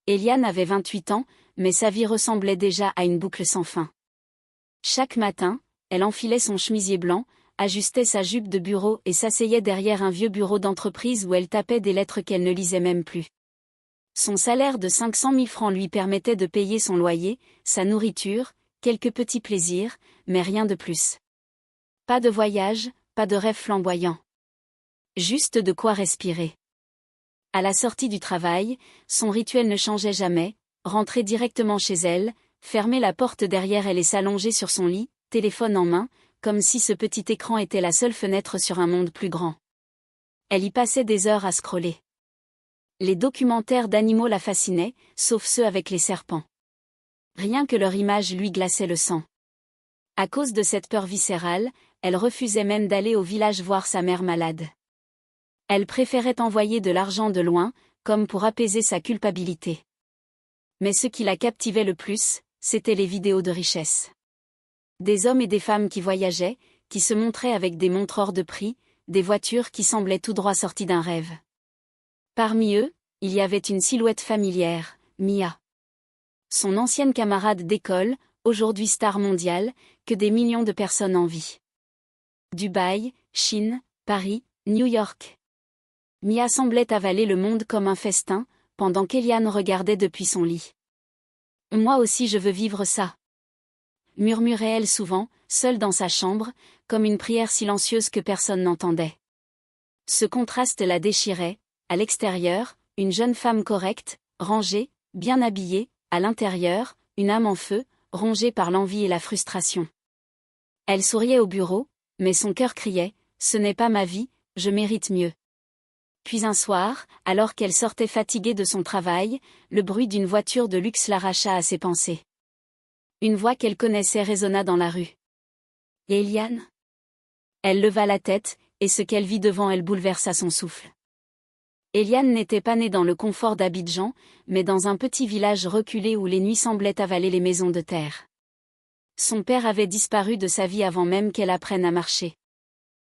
Eliane avait 28 ans, mais sa vie ressemblait déjà à une boucle sans fin. Chaque matin, elle enfilait son chemisier blanc, ajustait sa jupe de bureau et s'asseyait derrière un vieux bureau d'entreprise où elle tapait des lettres qu'elle ne lisait même plus. Son salaire de 500 000 francs lui permettait de payer son loyer, sa nourriture, quelques petits plaisirs, mais rien de plus. Pas de voyage, pas de rêve flamboyant. Juste de quoi respirer. À la sortie du travail, son rituel ne changeait jamais, rentrer directement chez elle, fermer la porte derrière elle et s'allonger sur son lit, téléphone en main, comme si ce petit écran était la seule fenêtre sur un monde plus grand. Elle y passait des heures à scroller. Les documentaires d'animaux la fascinaient, sauf ceux avec les serpents. Rien que leur image lui glaçait le sang. À cause de cette peur viscérale, elle refusait même d'aller au village voir sa mère malade. Elle préférait envoyer de l'argent de loin, comme pour apaiser sa culpabilité. Mais ce qui la captivait le plus, c'étaient les vidéos de richesse. Des hommes et des femmes qui voyageaient, qui se montraient avec des montres hors de prix, des voitures qui semblaient tout droit sorties d'un rêve. Parmi eux, il y avait une silhouette familière, Mia. Son ancienne camarade d'école, aujourd'hui star mondiale, que des millions de personnes envient. Dubaï, Chine, Paris, New York. Mia semblait avaler le monde comme un festin, pendant qu'Eliane regardait depuis son lit. « Moi aussi je veux vivre ça », murmurait-elle souvent, seule dans sa chambre, comme une prière silencieuse que personne n'entendait. Ce contraste la déchirait, à l'extérieur, une jeune femme correcte, rangée, bien habillée, à l'intérieur, une âme en feu, rongée par l'envie et la frustration. Elle souriait au bureau, mais son cœur criait « Ce n'est pas ma vie, je mérite mieux ». Puis un soir, alors qu'elle sortait fatiguée de son travail, le bruit d'une voiture de luxe l'arracha à ses pensées. Une voix qu'elle connaissait résonna dans la rue. « Et Eliane ?» Elle leva la tête, et ce qu'elle vit devant elle bouleversa son souffle. Eliane n'était pas née dans le confort d'Abidjan, mais dans un petit village reculé où les nuits semblaient avaler les maisons de terre. Son père avait disparu de sa vie avant même qu'elle apprenne à marcher.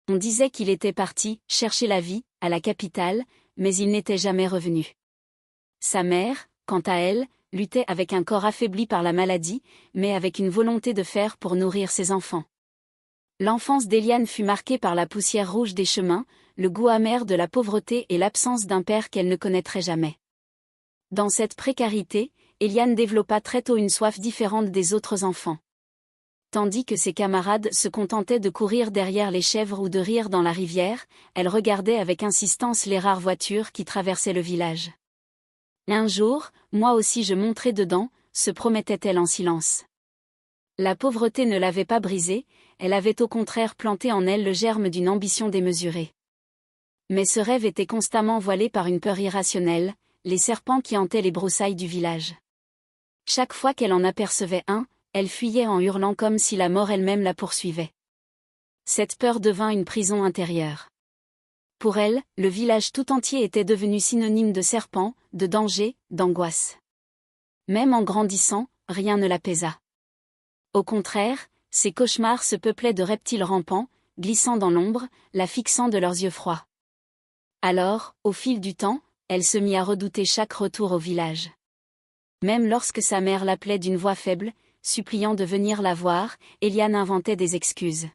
On disait qu'il était parti chercher la vie, à la capitale, mais il n'était jamais revenu. Sa mère, quant à elle, luttait avec un corps affaibli par la maladie, mais avec une volonté de faire pour nourrir ses enfants. L'enfance d'Eliane fut marquée par la poussière rouge des chemins, le goût amer de la pauvreté et l'absence d'un père qu'elle ne connaîtrait jamais. Dans cette précarité, Eliane développa très tôt une soif différente des autres enfants. Tandis que ses camarades se contentaient de courir derrière les chèvres ou de rire dans la rivière, elle regardait avec insistance les rares voitures qui traversaient le village. Un jour, moi aussi je monterai dedans, se promettait-elle en silence. La pauvreté ne l'avait pas brisée, elle avait au contraire planté en elle le germe d'une ambition démesurée. Mais ce rêve était constamment voilé par une peur irrationnelle, les serpents qui hantaient les broussailles du village. Chaque fois qu'elle en apercevait un, elle fuyait en hurlant comme si la mort elle-même la poursuivait. Cette peur devint une prison intérieure. Pour elle, le village tout entier était devenu synonyme de serpents, de danger, d'angoisse. Même en grandissant, rien ne l'apaisa. Au contraire, ses cauchemars se peuplaient de reptiles rampants, glissant dans l'ombre, la fixant de leurs yeux froids. Alors, au fil du temps, elle se mit à redouter chaque retour au village. Même lorsque sa mère l'appelait d'une voix faible, suppliant de venir la voir, Eliane inventait des excuses.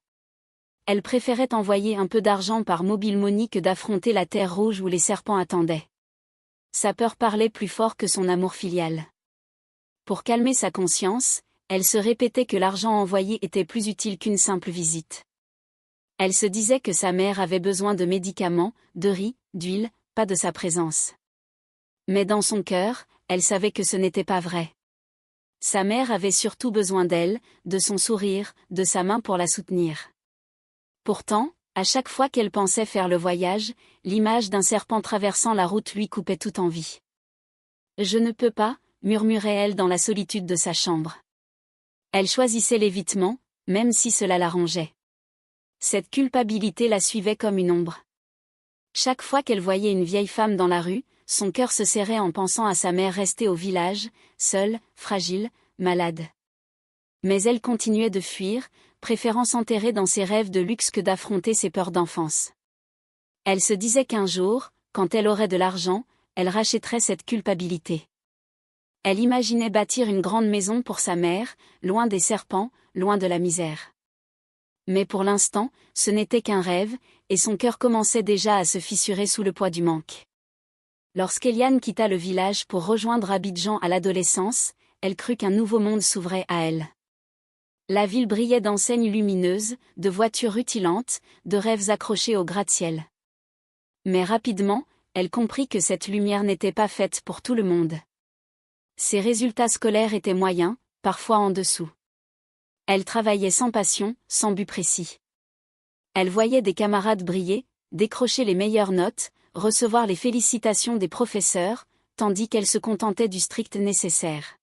Elle préférait envoyer un peu d'argent par mobile money que d'affronter la terre rouge où les serpents attendaient. Sa peur parlait plus fort que son amour filial. Pour calmer sa conscience, elle se répétait que l'argent envoyé était plus utile qu'une simple visite. Elle se disait que sa mère avait besoin de médicaments, de riz, d'huile, pas de sa présence. Mais dans son cœur, elle savait que ce n'était pas vrai. Sa mère avait surtout besoin d'elle, de son sourire, de sa main pour la soutenir. Pourtant, à chaque fois qu'elle pensait faire le voyage, l'image d'un serpent traversant la route lui coupait toute envie. « Je ne peux pas », murmurait-elle dans la solitude de sa chambre. Elle choisissait l'évitement, même si cela l'arrangeait. Cette culpabilité la suivait comme une ombre. Chaque fois qu'elle voyait une vieille femme dans la rue, son cœur se serrait en pensant à sa mère restée au village, seule, fragile, malade. Mais elle continuait de fuir, préférant s'enterrer dans ses rêves de luxe que d'affronter ses peurs d'enfance. Elle se disait qu'un jour, quand elle aurait de l'argent, elle rachèterait cette culpabilité. Elle imaginait bâtir une grande maison pour sa mère, loin des serpents, loin de la misère. Mais pour l'instant, ce n'était qu'un rêve, et son cœur commençait déjà à se fissurer sous le poids du manque. Lorsqu'Eliane quitta le village pour rejoindre Abidjan à l'adolescence, elle crut qu'un nouveau monde s'ouvrait à elle. La ville brillait d'enseignes lumineuses, de voitures rutilantes, de rêves accrochés au gratte-ciel. Mais rapidement, elle comprit que cette lumière n'était pas faite pour tout le monde. Ses résultats scolaires étaient moyens, parfois en dessous. Elle travaillait sans passion, sans but précis. Elle voyait des camarades briller, décrocher les meilleures notes, recevoir les félicitations des professeurs, tandis qu'elle se contentait du strict nécessaire.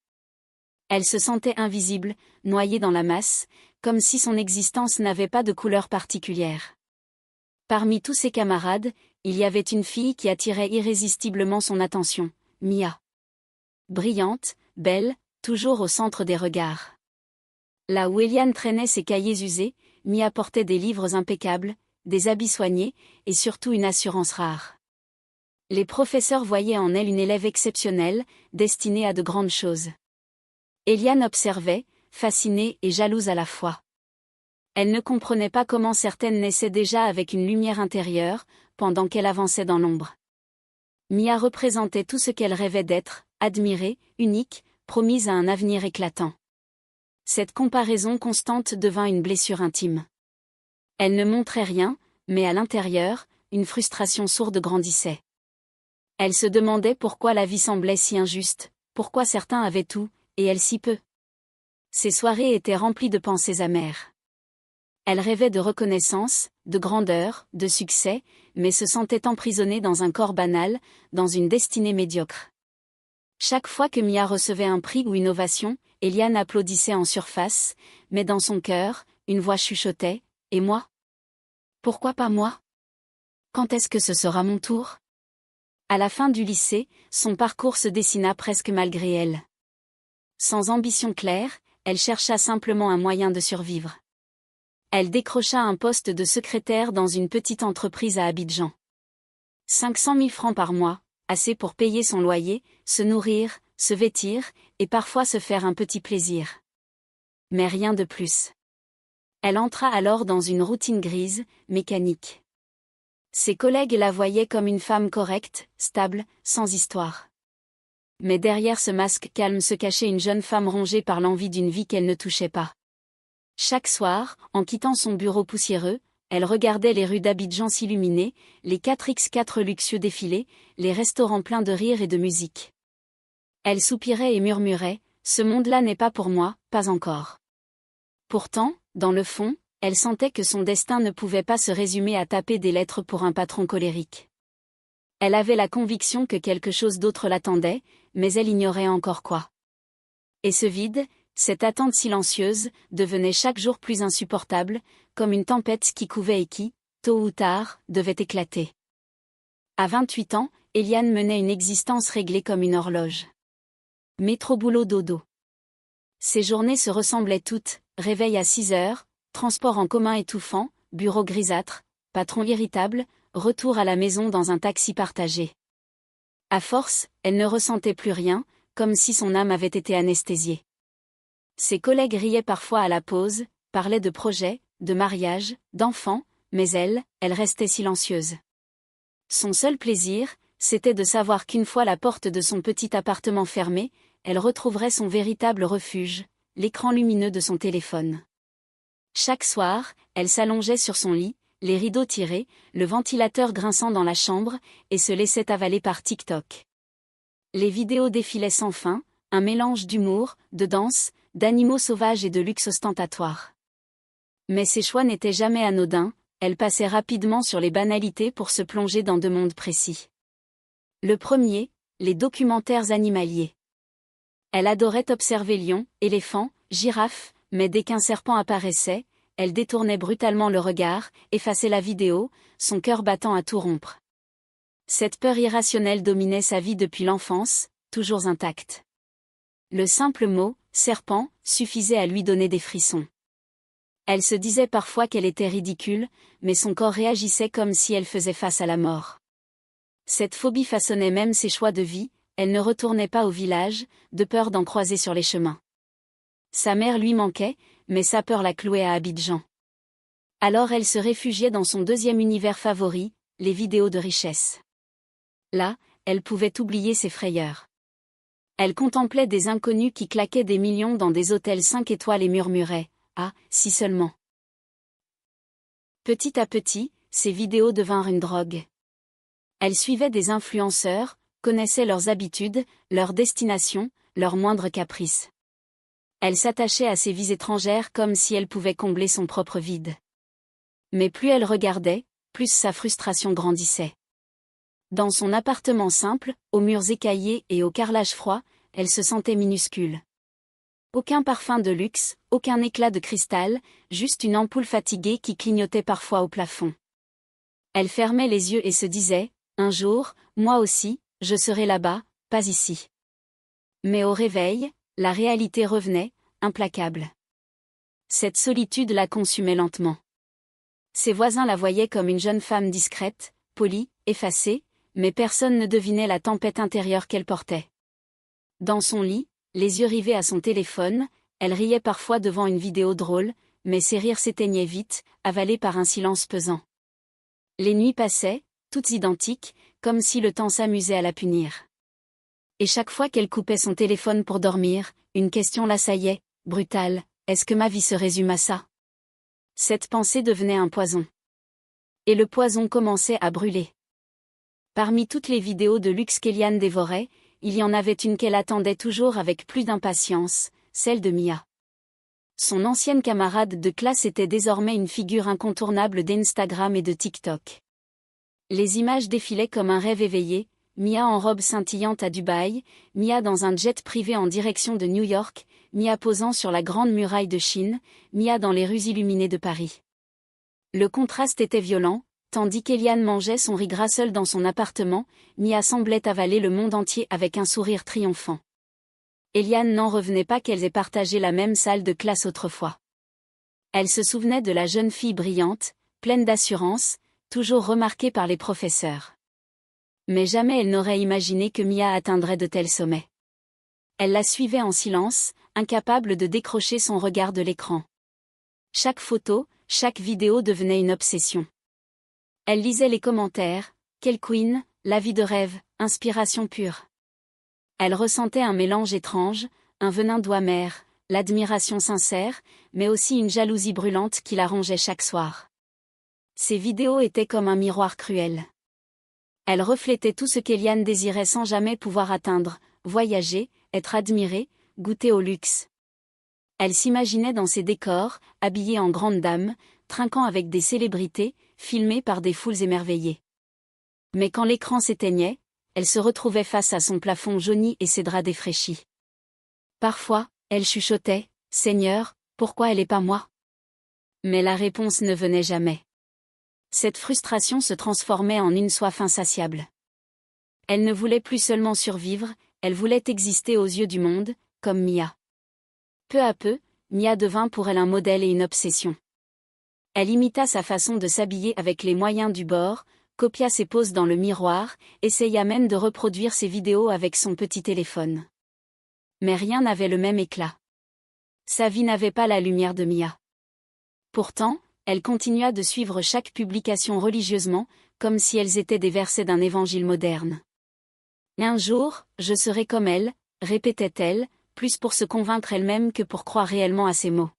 Elle se sentait invisible, noyée dans la masse, comme si son existence n'avait pas de couleur particulière. Parmi tous ses camarades, il y avait une fille qui attirait irrésistiblement son attention, Mia. Brillante, belle, toujours au centre des regards. Là où Eliane traînait ses cahiers usés, Mia portait des livres impeccables, des habits soignés, et surtout une assurance rare. Les professeurs voyaient en elle une élève exceptionnelle, destinée à de grandes choses. Eliane observait, fascinée et jalouse à la fois. Elle ne comprenait pas comment certaines naissaient déjà avec une lumière intérieure, pendant qu'elle avançait dans l'ombre. Mia représentait tout ce qu'elle rêvait d'être, admirée, unique, promise à un avenir éclatant. Cette comparaison constante devint une blessure intime. Elle ne montrait rien, mais à l'intérieur, une frustration sourde grandissait. Elle se demandait pourquoi la vie semblait si injuste, pourquoi certains avaient tout, et elle si peu. Ses soirées étaient remplies de pensées amères. Elle rêvait de reconnaissance, de grandeur, de succès, mais se sentait emprisonnée dans un corps banal, dans une destinée médiocre. Chaque fois que Mia recevait un prix ou une ovation, Eliane applaudissait en surface, mais dans son cœur, une voix chuchotait, « Et moi ? Pourquoi pas moi ? Quand est-ce que ce sera mon tour ?» À la fin du lycée, son parcours se dessina presque malgré elle. Sans ambition claire, elle chercha simplement un moyen de survivre. Elle décrocha un poste de secrétaire dans une petite entreprise à Abidjan. 500 000 francs par mois, assez pour payer son loyer, se nourrir, se vêtir, et parfois se faire un petit plaisir. Mais rien de plus. Elle entra alors dans une routine grise, mécanique. Ses collègues la voyaient comme une femme correcte, stable, sans histoire. Mais derrière ce masque calme se cachait une jeune femme rongée par l'envie d'une vie qu'elle ne touchait pas. Chaque soir, en quittant son bureau poussiéreux, elle regardait les rues d'Abidjan s'illuminer, les 4x4 luxueux défiler, les restaurants pleins de rire et de musique. Elle soupirait et murmurait, « Ce monde-là n'est pas pour moi, pas encore. » Pourtant, dans le fond, elle sentait que son destin ne pouvait pas se résumer à taper des lettres pour un patron colérique. Elle avait la conviction que quelque chose d'autre l'attendait, mais elle ignorait encore quoi. Et ce vide, cette attente silencieuse, devenait chaque jour plus insupportable, comme une tempête qui couvait et qui, tôt ou tard, devait éclater. À 28 ans, Eliane menait une existence réglée comme une horloge. Métro boulot dodo. Ses journées se ressemblaient toutes, réveil à 6 heures, transport en commun étouffant, bureau grisâtre, patron irritable, retour à la maison dans un taxi partagé. À force, elle ne ressentait plus rien, comme si son âme avait été anesthésiée. Ses collègues riaient parfois à la pause, parlaient de projets, de mariage, d'enfants, mais elle restait silencieuse. Son seul plaisir, c'était de savoir qu'une fois la porte de son petit appartement fermée, elle retrouverait son véritable refuge, l'écran lumineux de son téléphone. Chaque soir, elle s'allongeait sur son lit, les rideaux tirés, le ventilateur grinçant dans la chambre, et se laissait avaler par TikTok. Les vidéos défilaient sans fin, un mélange d'humour, de danse, d'animaux sauvages et de luxe ostentatoire. Mais ses choix n'étaient jamais anodins, elle passait rapidement sur les banalités pour se plonger dans 2 mondes précis. Le premier, les documentaires animaliers. Elle adorait observer lions, éléphants, girafes, mais dès qu'un serpent apparaissait, elle détournait brutalement le regard, effaçait la vidéo, son cœur battant à tout rompre. Cette peur irrationnelle dominait sa vie depuis l'enfance, toujours intacte. Le simple mot, serpent, suffisait à lui donner des frissons. Elle se disait parfois qu'elle était ridicule, mais son corps réagissait comme si elle faisait face à la mort. Cette phobie façonnait même ses choix de vie, elle ne retournait pas au village, de peur d'en croiser sur les chemins. Sa mère lui manquait, mais sa peur la clouait à Abidjan. Alors elle se réfugiait dans son deuxième univers favori, les vidéos de richesse. Là, elle pouvait oublier ses frayeurs. Elle contemplait des inconnus qui claquaient des millions dans des hôtels 5 étoiles et murmurait « Ah, si seulement ». Petit à petit, ces vidéos devinrent une drogue. Elle suivait des influenceurs, connaissait leurs habitudes, leurs destinations, leurs moindres caprices. Elle s'attachait à ces vies étrangères comme si elle pouvait combler son propre vide. Mais plus elle regardait, plus sa frustration grandissait. Dans son appartement simple, aux murs écaillés et au carrelage froid, elle se sentait minuscule. Aucun parfum de luxe, aucun éclat de cristal, juste une ampoule fatiguée qui clignotait parfois au plafond. Elle fermait les yeux et se disait, un jour, moi aussi, je serai là-bas, pas ici. Mais au réveil, la réalité revenait, implacable. Cette solitude la consumait lentement. Ses voisins la voyaient comme une jeune femme discrète, polie, effacée, mais personne ne devinait la tempête intérieure qu'elle portait. Dans son lit, les yeux rivés à son téléphone, elle riait parfois devant une vidéo drôle, mais ses rires s'éteignaient vite, avalés par un silence pesant. Les nuits passaient, toutes identiques, comme si le temps s'amusait à la punir. Et chaque fois qu'elle coupait son téléphone pour dormir, une question l'assaillait, brutale, est-ce que ma vie se résume à ça ? Cette pensée devenait un poison. Et le poison commençait à brûler. Parmi toutes les vidéos de luxe qu'Eliane dévorait, il y en avait une qu'elle attendait toujours avec plus d'impatience, celle de Mia. Son ancienne camarade de classe était désormais une figure incontournable d'Instagram et de TikTok. Les images défilaient comme un rêve éveillé, Mia en robe scintillante à Dubaï, Mia dans un jet privé en direction de New York, Mia posant sur la grande muraille de Chine, Mia dans les rues illuminées de Paris. Le contraste était violent, tandis qu'Eliane mangeait son riz gras seule dans son appartement, Mia semblait avaler le monde entier avec un sourire triomphant. Eliane n'en revenait pas qu'elles aient partagé la même salle de classe autrefois. Elle se souvenait de la jeune fille brillante, pleine d'assurance, toujours remarquée par les professeurs. Mais jamais elle n'aurait imaginé que Mia atteindrait de tels sommets. Elle la suivait en silence, incapable de décrocher son regard de l'écran. Chaque photo, chaque vidéo devenait une obsession. Elle lisait les commentaires, quelle queen, la vie de rêve, inspiration pure. Elle ressentait un mélange étrange, un venin doux amer, l'admiration sincère, mais aussi une jalousie brûlante qui la rongeait chaque soir. Ces vidéos étaient comme un miroir cruel. Elles reflétaient tout ce qu'Eliane désirait sans jamais pouvoir atteindre, voyager, être admirée, goûter au luxe. Elle s'imaginait dans ces décors, habillée en grande dame, trinquant avec des célébrités, filmée par des foules émerveillées. Mais quand l'écran s'éteignait, elle se retrouvait face à son plafond jauni et ses draps défraîchis. Parfois, elle chuchotait, « Seigneur, pourquoi elle et pas moi ?» Mais la réponse ne venait jamais. Cette frustration se transformait en une soif insatiable. Elle ne voulait plus seulement survivre, elle voulait exister aux yeux du monde, comme Mia. Peu à peu, Mia devint pour elle un modèle et une obsession. Elle imita sa façon de s'habiller avec les moyens du bord, copia ses poses dans le miroir, essaya même de reproduire ses vidéos avec son petit téléphone. Mais rien n'avait le même éclat. Sa vie n'avait pas la lumière de Mia. Pourtant, elle continua de suivre chaque publication religieusement, comme si elles étaient des versets d'un évangile moderne. Un jour, je serai comme elle, répétait-elle, plus pour se convaincre elle-même que pour croire réellement à ses mots.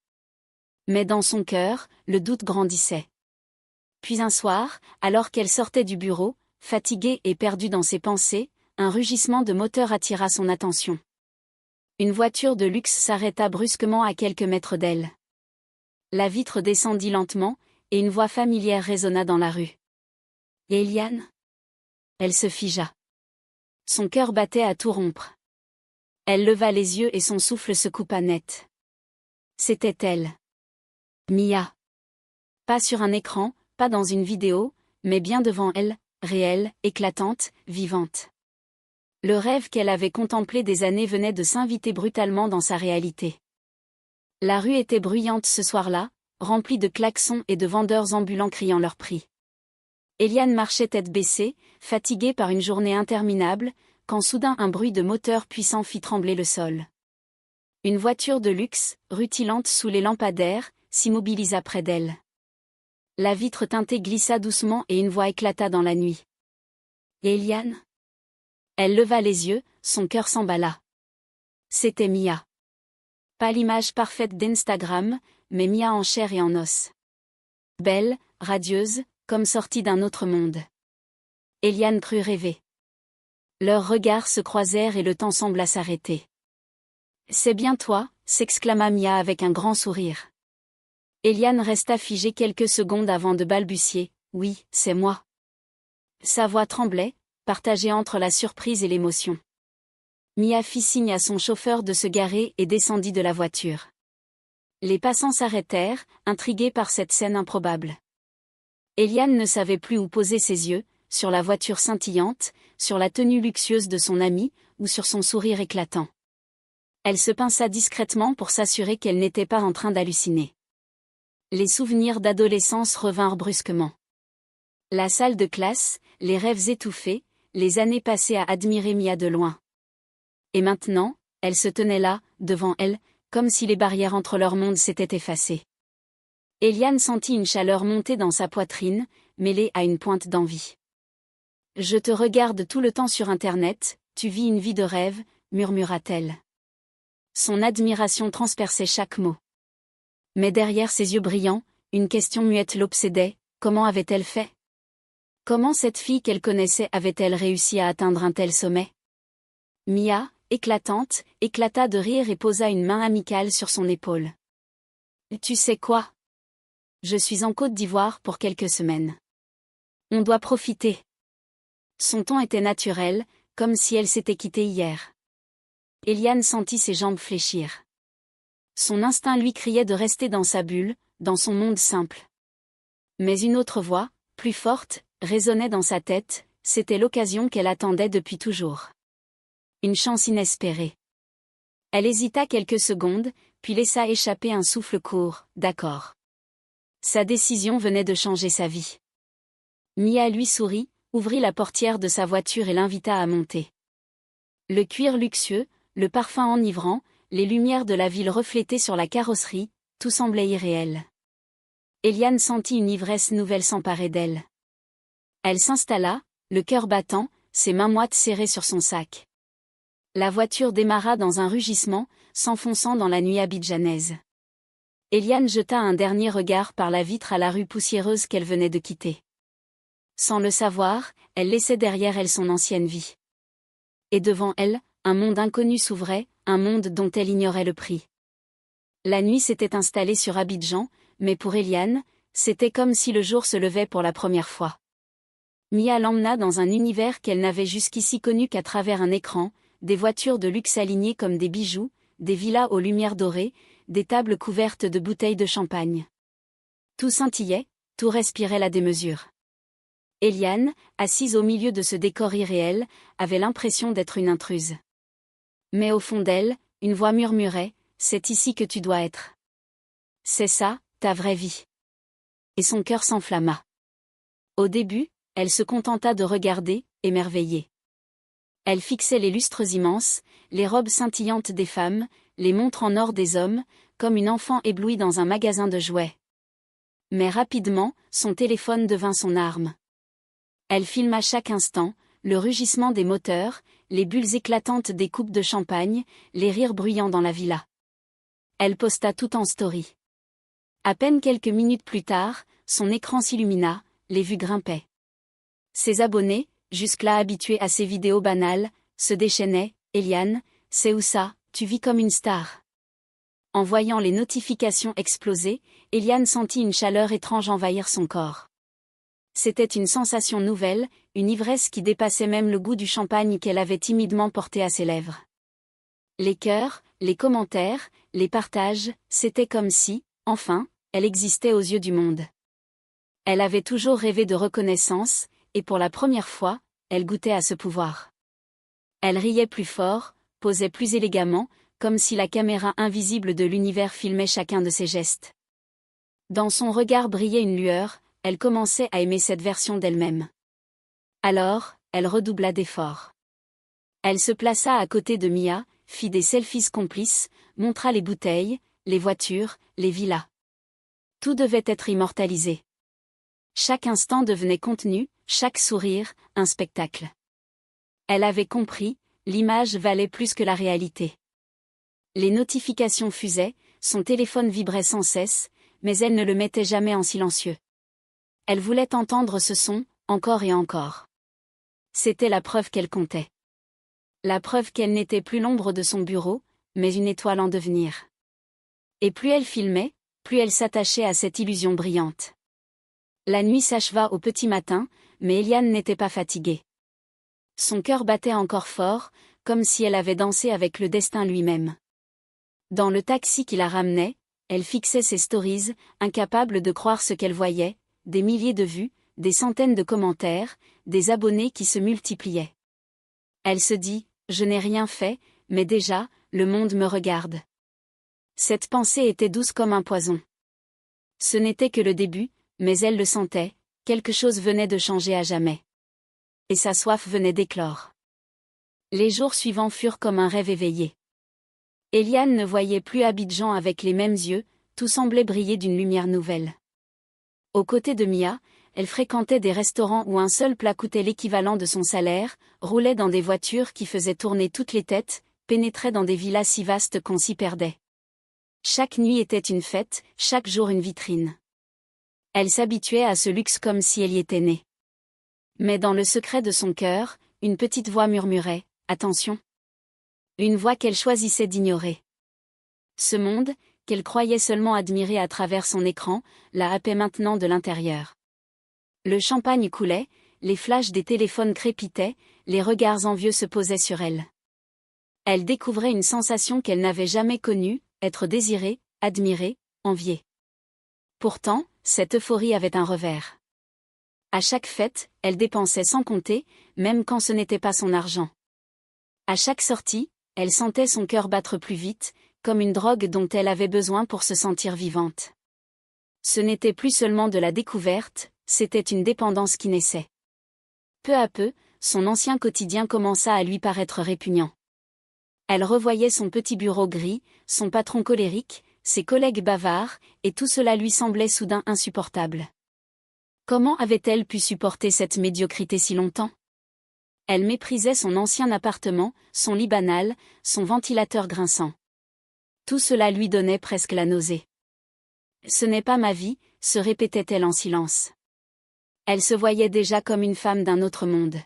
Mais dans son cœur, le doute grandissait. Puis un soir, alors qu'elle sortait du bureau, fatiguée et perdue dans ses pensées, un rugissement de moteur attira son attention. Une voiture de luxe s'arrêta brusquement à quelques mètres d'elle. La vitre descendit lentement, et une voix familière résonna dans la rue. « Eliane ?» Elle se figea. Son cœur battait à tout rompre. Elle leva les yeux et son souffle se coupa net. C'était elle. Mia. Pas sur un écran, pas dans une vidéo, mais bien devant elle, réelle, éclatante, vivante. Le rêve qu'elle avait contemplé des années venait de s'inviter brutalement dans sa réalité. La rue était bruyante ce soir-là, remplie de klaxons et de vendeurs ambulants criant leur prix. Eliane marchait tête baissée, fatiguée par une journée interminable, quand soudain un bruit de moteur puissant fit trembler le sol. Une voiture de luxe, rutilante sous les lampadaires, s'immobilisa près d'elle. La vitre teintée glissa doucement et une voix éclata dans la nuit. « Eliane ?» Elle leva les yeux, son cœur s'emballa. C'était Mia. Pas l'image parfaite d'Instagram, mais Mia en chair et en os. Belle, radieuse, comme sortie d'un autre monde. Eliane crut rêver. Leurs regards se croisèrent et le temps sembla s'arrêter. « C'est bien toi », s'exclama Mia avec un grand sourire. Eliane resta figée quelques secondes avant de balbutier. « Oui, c'est moi. » Sa voix tremblait, partagée entre la surprise et l'émotion. Mia fit signe à son chauffeur de se garer et descendit de la voiture. Les passants s'arrêtèrent, intrigués par cette scène improbable. Eliane ne savait plus où poser ses yeux, sur la voiture scintillante, sur la tenue luxueuse de son amie, ou sur son sourire éclatant. Elle se pinça discrètement pour s'assurer qu'elle n'était pas en train d'halluciner. Les souvenirs d'adolescence revinrent brusquement. La salle de classe, les rêves étouffés, les années passées à admirer Mia de loin. Et maintenant, elle se tenait là, devant elle, comme si les barrières entre leurs mondes s'étaient effacées. Eliane sentit une chaleur monter dans sa poitrine, mêlée à une pointe d'envie. « Je te regarde tout le temps sur Internet, tu vis une vie de rêve », murmura-t-elle. Son admiration transperçait chaque mot. Mais derrière ses yeux brillants, une question muette l'obsédait, comment avait-elle fait? Comment cette fille qu'elle connaissait avait-elle réussi à atteindre un tel sommet? Mia, éclatante, éclata de rire et posa une main amicale sur son épaule. « Tu sais quoi? Je suis en Côte d'Ivoire pour quelques semaines. On doit profiter. » Son ton était naturel, comme si elle s'était quittée hier. Eliane sentit ses jambes fléchir. Son instinct lui criait de rester dans sa bulle, dans son monde simple. Mais une autre voix, plus forte, résonnait dans sa tête, c'était l'occasion qu'elle attendait depuis toujours. Une chance inespérée. Elle hésita quelques secondes, puis laissa échapper un souffle court, « D'accord. » Sa décision venait de changer sa vie. Mia lui sourit, ouvrit la portière de sa voiture et l'invita à monter. Le cuir luxueux, le parfum enivrant, les lumières de la ville reflétées sur la carrosserie, tout semblait irréel. Eliane sentit une ivresse nouvelle s'emparer d'elle. Elle s'installa, le cœur battant, ses mains moites serrées sur son sac. La voiture démarra dans un rugissement, s'enfonçant dans la nuit abidjanaise. Eliane jeta un dernier regard par la vitre à la rue poussiéreuse qu'elle venait de quitter. Sans le savoir, elle laissait derrière elle son ancienne vie. Et devant elle, un monde inconnu s'ouvrait, un monde dont elle ignorait le prix. La nuit s'était installée sur Abidjan, mais pour Eliane, c'était comme si le jour se levait pour la première fois. Mia l'emmena dans un univers qu'elle n'avait jusqu'ici connu qu'à travers un écran, des voitures de luxe alignées comme des bijoux, des villas aux lumières dorées, des tables couvertes de bouteilles de champagne. Tout scintillait, tout respirait la démesure. Eliane, assise au milieu de ce décor irréel, avait l'impression d'être une intruse. Mais au fond d'elle, une voix murmurait, « C'est ici que tu dois être. C'est ça, ta vraie vie. » Et son cœur s'enflamma. Au début, elle se contenta de regarder, émerveillée. Elle fixait les lustres immenses, les robes scintillantes des femmes, les montres en or des hommes, comme une enfant éblouie dans un magasin de jouets. Mais rapidement, son téléphone devint son arme. Elle filma chaque instant, le rugissement des moteurs, les bulles éclatantes des coupes de champagne, les rires bruyants dans la villa. Elle posta tout en story. À peine quelques minutes plus tard, son écran s'illumina, les vues grimpaient. Ses abonnés, jusque-là habitués à ces vidéos banales, se déchaînaient. « Eliane, c'est où ça, tu vis comme une star ?» En voyant les notifications exploser, Eliane sentit une chaleur étrange envahir son corps. C'était une sensation nouvelle, une ivresse qui dépassait même le goût du champagne qu'elle avait timidement porté à ses lèvres. Les cœurs, les commentaires, les partages, c'était comme si, enfin, elle existait aux yeux du monde. Elle avait toujours rêvé de reconnaissance, et pour la première fois, elle goûtait à ce pouvoir. Elle riait plus fort, posait plus élégamment, comme si la caméra invisible de l'univers filmait chacun de ses gestes. Dans son regard brillait une lueur, elle commençait à aimer cette version d'elle-même. Alors, elle redoubla d'efforts. Elle se plaça à côté de Mia, fit des selfies complices, montra les bouteilles, les voitures, les villas. Tout devait être immortalisé. Chaque instant devenait contenu, chaque sourire, un spectacle. Elle avait compris, l'image valait plus que la réalité. Les notifications fusaient, son téléphone vibrait sans cesse, mais elle ne le mettait jamais en silencieux. Elle voulait entendre ce son, encore et encore. C'était la preuve qu'elle comptait. La preuve qu'elle n'était plus l'ombre de son bureau, mais une étoile en devenir. Et plus elle filmait, plus elle s'attachait à cette illusion brillante. La nuit s'acheva au petit matin, mais Eliane n'était pas fatiguée. Son cœur battait encore fort, comme si elle avait dansé avec le destin lui-même. Dans le taxi qui la ramenait, elle fixait ses stories, incapable de croire ce qu'elle voyait, des milliers de vues, des centaines de commentaires, des abonnés qui se multipliaient. Elle se dit, je n'ai rien fait, mais déjà, le monde me regarde. Cette pensée était douce comme un poison. Ce n'était que le début, mais elle le sentait, quelque chose venait de changer à jamais. Et sa soif venait d'éclore. Les jours suivants furent comme un rêve éveillé. Eliane ne voyait plus Abidjan avec les mêmes yeux, tout semblait briller d'une lumière nouvelle. Aux côtés de Mia, elle fréquentait des restaurants où un seul plat coûtait l'équivalent de son salaire, roulait dans des voitures qui faisaient tourner toutes les têtes, pénétrait dans des villas si vastes qu'on s'y perdait. Chaque nuit était une fête, chaque jour une vitrine. Elle s'habituait à ce luxe comme si elle y était née. Mais dans le secret de son cœur, une petite voix murmurait, « Attention !» Une voix qu'elle choisissait d'ignorer. Ce monde, qu'elle croyait seulement admirer à travers son écran, la happait maintenant de l'intérieur. Le champagne coulait, les flashs des téléphones crépitaient, les regards envieux se posaient sur elle. Elle découvrait une sensation qu'elle n'avait jamais connue, être désirée, admirée, enviée. Pourtant, cette euphorie avait un revers. À chaque fête, elle dépensait sans compter, même quand ce n'était pas son argent. À chaque sortie, elle sentait son cœur battre plus vite, comme une drogue dont elle avait besoin pour se sentir vivante. Ce n'était plus seulement de la découverte, c'était une dépendance qui naissait. Peu à peu, son ancien quotidien commença à lui paraître répugnant. Elle revoyait son petit bureau gris, son patron colérique, ses collègues bavards, et tout cela lui semblait soudain insupportable. Comment avait-elle pu supporter cette médiocrité si longtemps ? Elle méprisait son ancien appartement, son lit banal, son ventilateur grinçant. Tout cela lui donnait presque la nausée. « Ce n'est pas ma vie », se répétait-elle en silence. Elle se voyait déjà comme une femme d'un autre monde.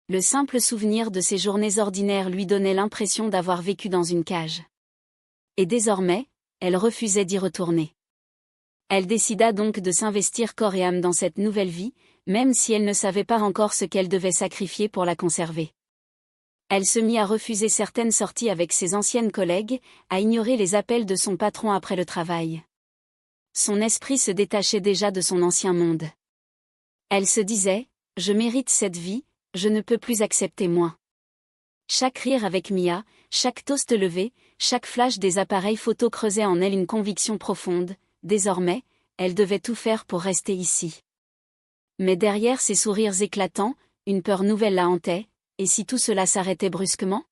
Le simple souvenir de ces journées ordinaires lui donnait l'impression d'avoir vécu dans une cage. Et désormais, elle refusait d'y retourner. Elle décida donc de s'investir corps et âme dans cette nouvelle vie, même si elle ne savait pas encore ce qu'elle devait sacrifier pour la conserver. Elle se mit à refuser certaines sorties avec ses anciennes collègues, à ignorer les appels de son patron après le travail. Son esprit se détachait déjà de son ancien monde. Elle se disait, « Je mérite cette vie, je ne peux plus accepter moins. » Chaque rire avec Mia, chaque toast levé, chaque flash des appareils photo creusait en elle une conviction profonde. Désormais, elle devait tout faire pour rester ici. Mais derrière ces sourires éclatants, une peur nouvelle la hantait, et si tout cela s'arrêtait brusquement ?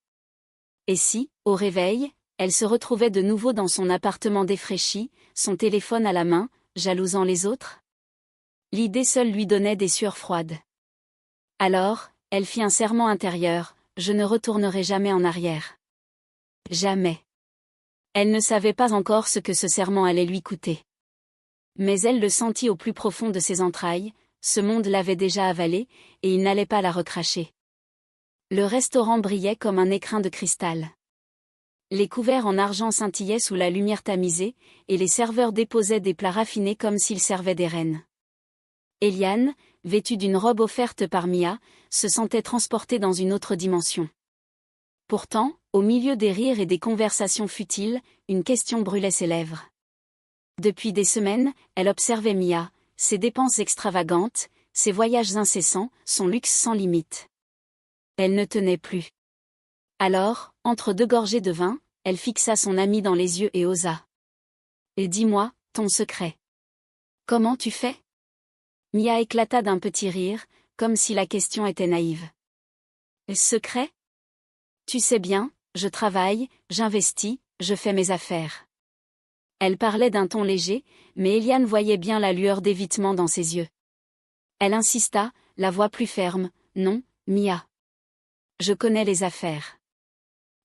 Et si, au réveil, elle se retrouvait de nouveau dans son appartement défraîchi, son téléphone à la main, jalousant les autres ? L'idée seule lui donnait des sueurs froides. Alors, elle fit un serment intérieur, « Je ne retournerai jamais en arrière. » Jamais. Elle ne savait pas encore ce que ce serment allait lui coûter. Mais elle le sentit au plus profond de ses entrailles, ce monde l'avait déjà avalée, et il n'allait pas la recracher. Le restaurant brillait comme un écrin de cristal. Les couverts en argent scintillaient sous la lumière tamisée, et les serveurs déposaient des plats raffinés comme s'ils servaient des reines. Eliane, vêtue d'une robe offerte par Mia, se sentait transportée dans une autre dimension. Pourtant, au milieu des rires et des conversations futiles, une question brûlait ses lèvres. Depuis des semaines, elle observait Mia, ses dépenses extravagantes, ses voyages incessants, son luxe sans limite. Elle ne tenait plus. Alors, entre deux gorgées de vin, elle fixa son amie dans les yeux et osa. « Et dis-moi, ton secret. Comment tu fais ?» Mia éclata d'un petit rire, comme si la question était naïve. « Secret ? Tu sais bien, je travaille, j'investis, je fais mes affaires. Elle parlait d'un ton léger, mais Eliane voyait bien la lueur d'évitement dans ses yeux. Elle insista, la voix plus ferme, non, Mia. Je connais les affaires.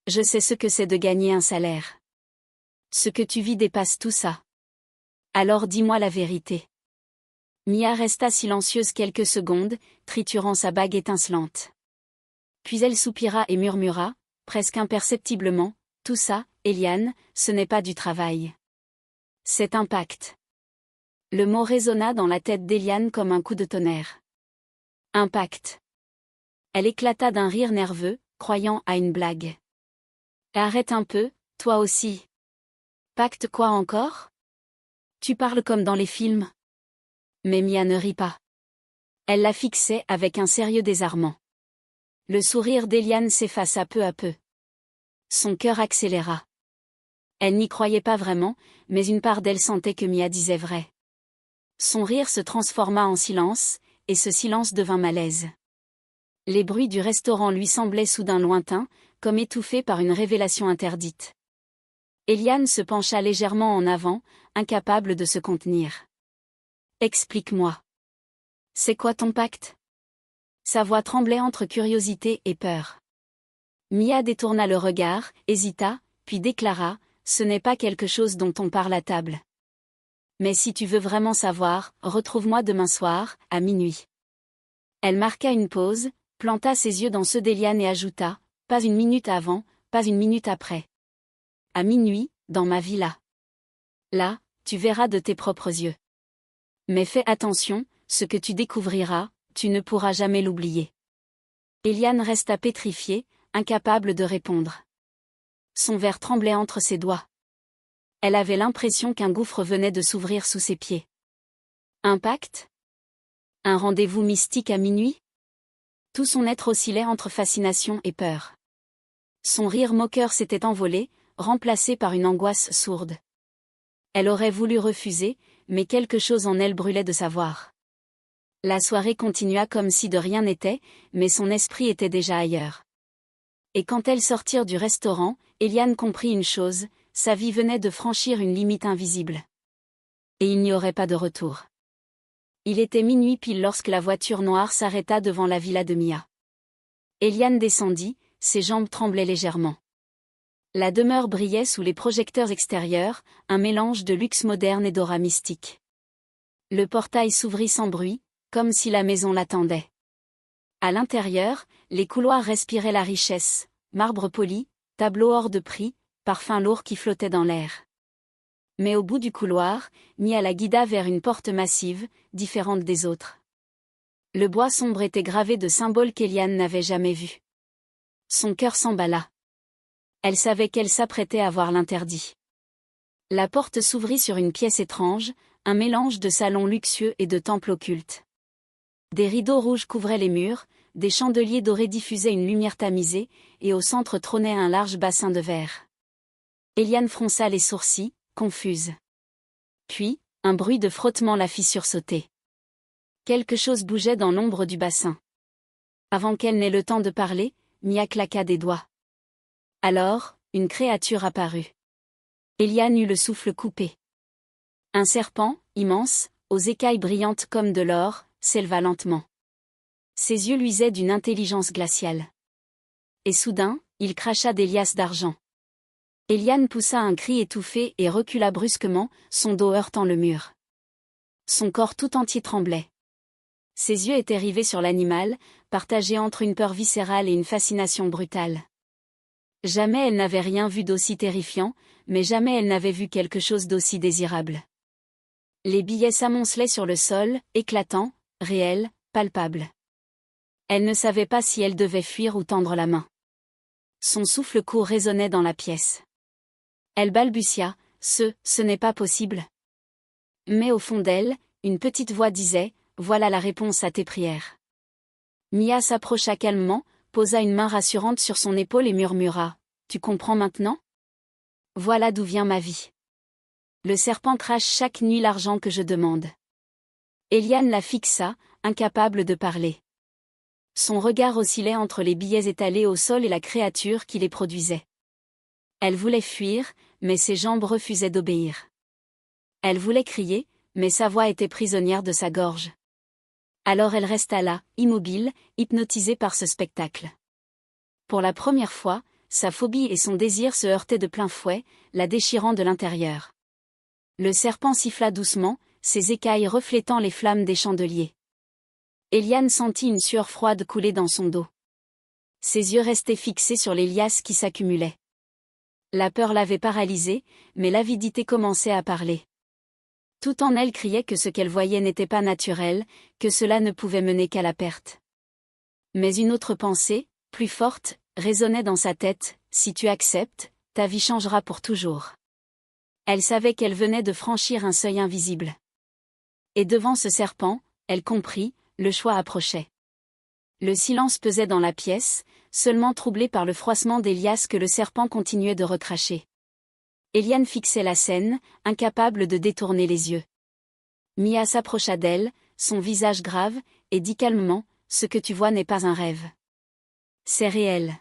Je sais ce que c'est de gagner un salaire. Ce que tu vis dépasse tout ça. Alors dis-moi la vérité. Mia resta silencieuse quelques secondes, triturant sa bague étincelante. Puis elle soupira et murmura, presque imperceptiblement, tout ça, Eliane, ce n'est pas du travail. C'est un pacte. Le mot résonna dans la tête d'Eliane comme un coup de tonnerre. Un pacte. Elle éclata d'un rire nerveux, croyant à une blague. Arrête un peu, toi aussi. Pacte quoi encore? Tu parles comme dans les films. Mais Mia ne rit pas. Elle la fixait avec un sérieux désarmant. Le sourire d'Eliane s'effaça peu à peu. Son cœur accéléra. Elle n'y croyait pas vraiment, mais une part d'elle sentait que Mia disait vrai. Son rire se transforma en silence, et ce silence devint malaise. Les bruits du restaurant lui semblaient soudain lointains, comme étouffés par une révélation interdite. Eliane se pencha légèrement en avant, incapable de se contenir. Explique-moi. C'est quoi ton pacte? Sa voix tremblait entre curiosité et peur. Mia détourna le regard, hésita, puis déclara, ce n'est pas quelque chose dont on parle à table. Mais si tu veux vraiment savoir, retrouve-moi demain soir, à minuit. Elle marqua une pause, planta ses yeux dans ceux d'Eliane et ajouta, pas une minute avant, pas une minute après. À minuit, dans ma villa. Là, tu verras de tes propres yeux. Mais fais attention, ce que tu découvriras, tu ne pourras jamais l'oublier. Eliane resta pétrifiée, incapable de répondre. Son verre tremblait entre ses doigts. Elle avait l'impression qu'un gouffre venait de s'ouvrir sous ses pieds. Un pacte? Un rendez-vous mystique à minuit? Tout son être oscillait entre fascination et peur. Son rire moqueur s'était envolé, remplacé par une angoisse sourde. Elle aurait voulu refuser, mais quelque chose en elle brûlait de savoir. La soirée continua comme si de rien n'était, mais son esprit était déjà ailleurs. Et quand elles sortirent du restaurant, Eliane comprit une chose, sa vie venait de franchir une limite invisible. Et il n'y aurait pas de retour. Il était minuit pile lorsque la voiture noire s'arrêta devant la villa de Mia. Eliane descendit, ses jambes tremblaient légèrement. La demeure brillait sous les projecteurs extérieurs, un mélange de luxe moderne et d'aura mystique. Le portail s'ouvrit sans bruit, comme si la maison l'attendait. À l'intérieur, les couloirs respiraient la richesse, marbre poli, tableaux hors de prix, parfums lourds qui flottaient dans l'air. Mais au bout du couloir, Mia la guida vers une porte massive, différente des autres. Le bois sombre était gravé de symboles qu'Eliane n'avait jamais vus. Son cœur s'emballa. Elle savait qu'elle s'apprêtait à voir l'interdit. La porte s'ouvrit sur une pièce étrange, un mélange de salon luxueux et de temple occulte. Des rideaux rouges couvraient les murs, des chandeliers dorés diffusaient une lumière tamisée, et au centre trônait un large bassin de verre. Eliane fronça les sourcils, confuse. Puis, un bruit de frottement la fit sursauter. Quelque chose bougeait dans l'ombre du bassin. Avant qu'elle n'ait le temps de parler, Mia claqua des doigts. Alors, une créature apparut. Eliane eut le souffle coupé. Un serpent, immense, aux écailles brillantes comme de l'or, s'éleva lentement. Ses yeux luisaient d'une intelligence glaciale. Et soudain, il cracha des liasses d'argent. Eliane poussa un cri étouffé et recula brusquement, son dos heurtant le mur. Son corps tout entier tremblait. Ses yeux étaient rivés sur l'animal, partagés entre une peur viscérale et une fascination brutale. Jamais elle n'avait rien vu d'aussi terrifiant, mais jamais elle n'avait vu quelque chose d'aussi désirable. Les billets s'amoncelaient sur le sol, éclatants, réels, palpables. Elle ne savait pas si elle devait fuir ou tendre la main. Son souffle court résonnait dans la pièce. Elle balbutia, ce n'est pas possible. Mais au fond d'elle, une petite voix disait, voilà la réponse à tes prières. Mia s'approcha calmement, posa une main rassurante sur son épaule et murmura, tu comprends maintenant? Voilà d'où vient ma vie. Le serpent crache chaque nuit l'argent que je demande. Eliane la fixa, incapable de parler. Son regard oscillait entre les billets étalés au sol et la créature qui les produisait. Elle voulait fuir, mais ses jambes refusaient d'obéir. Elle voulait crier, mais sa voix était prisonnière de sa gorge. Alors elle resta là, immobile, hypnotisée par ce spectacle. Pour la première fois, sa phobie et son désir se heurtaient de plein fouet, la déchirant de l'intérieur. Le serpent siffla doucement, ses écailles reflétant les flammes des chandeliers. Eliane sentit une sueur froide couler dans son dos. Ses yeux restaient fixés sur les liasses qui s'accumulaient. La peur l'avait paralysée, mais l'avidité commençait à parler. Tout en elle criait que ce qu'elle voyait n'était pas naturel, que cela ne pouvait mener qu'à la perte. Mais une autre pensée, plus forte, résonnait dans sa tête, « Si tu acceptes, ta vie changera pour toujours. » Elle savait qu'elle venait de franchir un seuil invisible. Et devant ce serpent, elle comprit, le choix approchait. Le silence pesait dans la pièce, seulement troublé par le froissement des liasses que le serpent continuait de recracher. Eliane fixait la scène, incapable de détourner les yeux. Mia s'approcha d'elle, son visage grave, et dit calmement, « Ce que tu vois n'est pas un rêve. C'est réel.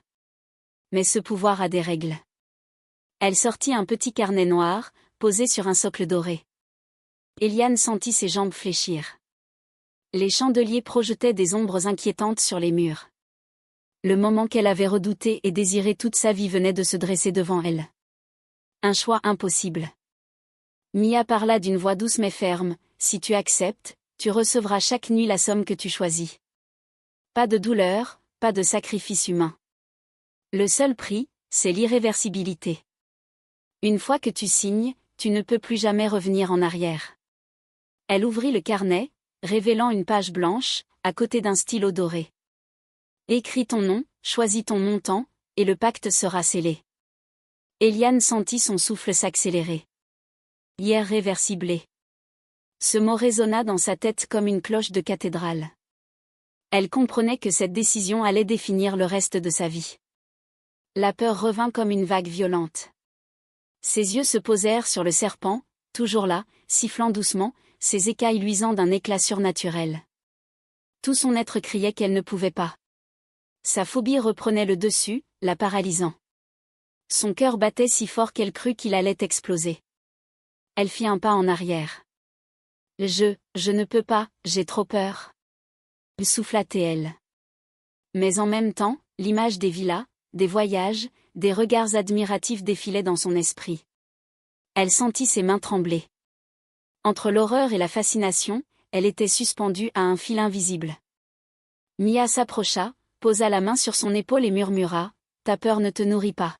Mais ce pouvoir a des règles. » Elle sortit un petit carnet noir, posé sur un socle doré. Eliane sentit ses jambes fléchir. Les chandeliers projetaient des ombres inquiétantes sur les murs. Le moment qu'elle avait redouté et désiré toute sa vie venait de se dresser devant elle. Un choix impossible. Mia parla d'une voix douce mais ferme, « Si tu acceptes, tu recevras chaque nuit la somme que tu choisis. Pas de douleur, pas de sacrifice humain. Le seul prix, c'est l'irréversibilité. Une fois que tu signes, tu ne peux plus jamais revenir en arrière. » Elle ouvrit le carnet, révélant une page blanche, à côté d'un stylo doré. « Écris ton nom, choisis ton montant, et le pacte sera scellé. » Eliane sentit son souffle s'accélérer. Irréversible. Ce mot résonna dans sa tête comme une cloche de cathédrale. Elle comprenait que cette décision allait définir le reste de sa vie. La peur revint comme une vague violente. Ses yeux se posèrent sur le serpent, toujours là, sifflant doucement, ses écailles luisant d'un éclat surnaturel. Tout son être criait qu'elle ne pouvait pas. Sa phobie reprenait le dessus, la paralysant. Son cœur battait si fort qu'elle crut qu'il allait exploser. Elle fit un pas en arrière. « Je ne peux pas, j'ai trop peur. » Souffla-t-elle. Mais en même temps, l'image des villas, des voyages, des regards admiratifs défilaient dans son esprit. Elle sentit ses mains trembler. Entre l'horreur et la fascination, elle était suspendue à un fil invisible. Mia s'approcha, posa la main sur son épaule et murmura, « Ta peur ne te nourrit pas.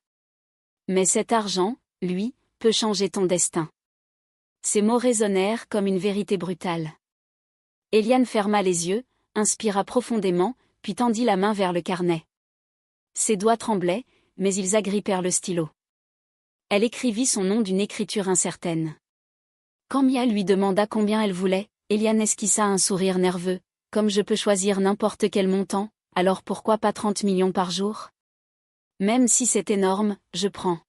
Mais cet argent, lui, peut changer ton destin. » Ces mots résonnèrent comme une vérité brutale. Eliane ferma les yeux, inspira profondément, puis tendit la main vers le carnet. Ses doigts tremblaient, mais ils agrippèrent le stylo. Elle écrivit son nom d'une écriture incertaine. Quand Mia lui demanda combien elle voulait, Eliane esquissa un sourire nerveux. « Comme je peux choisir n'importe quel montant, alors pourquoi pas 30 millions par jour? Même si c'est énorme, je prends. »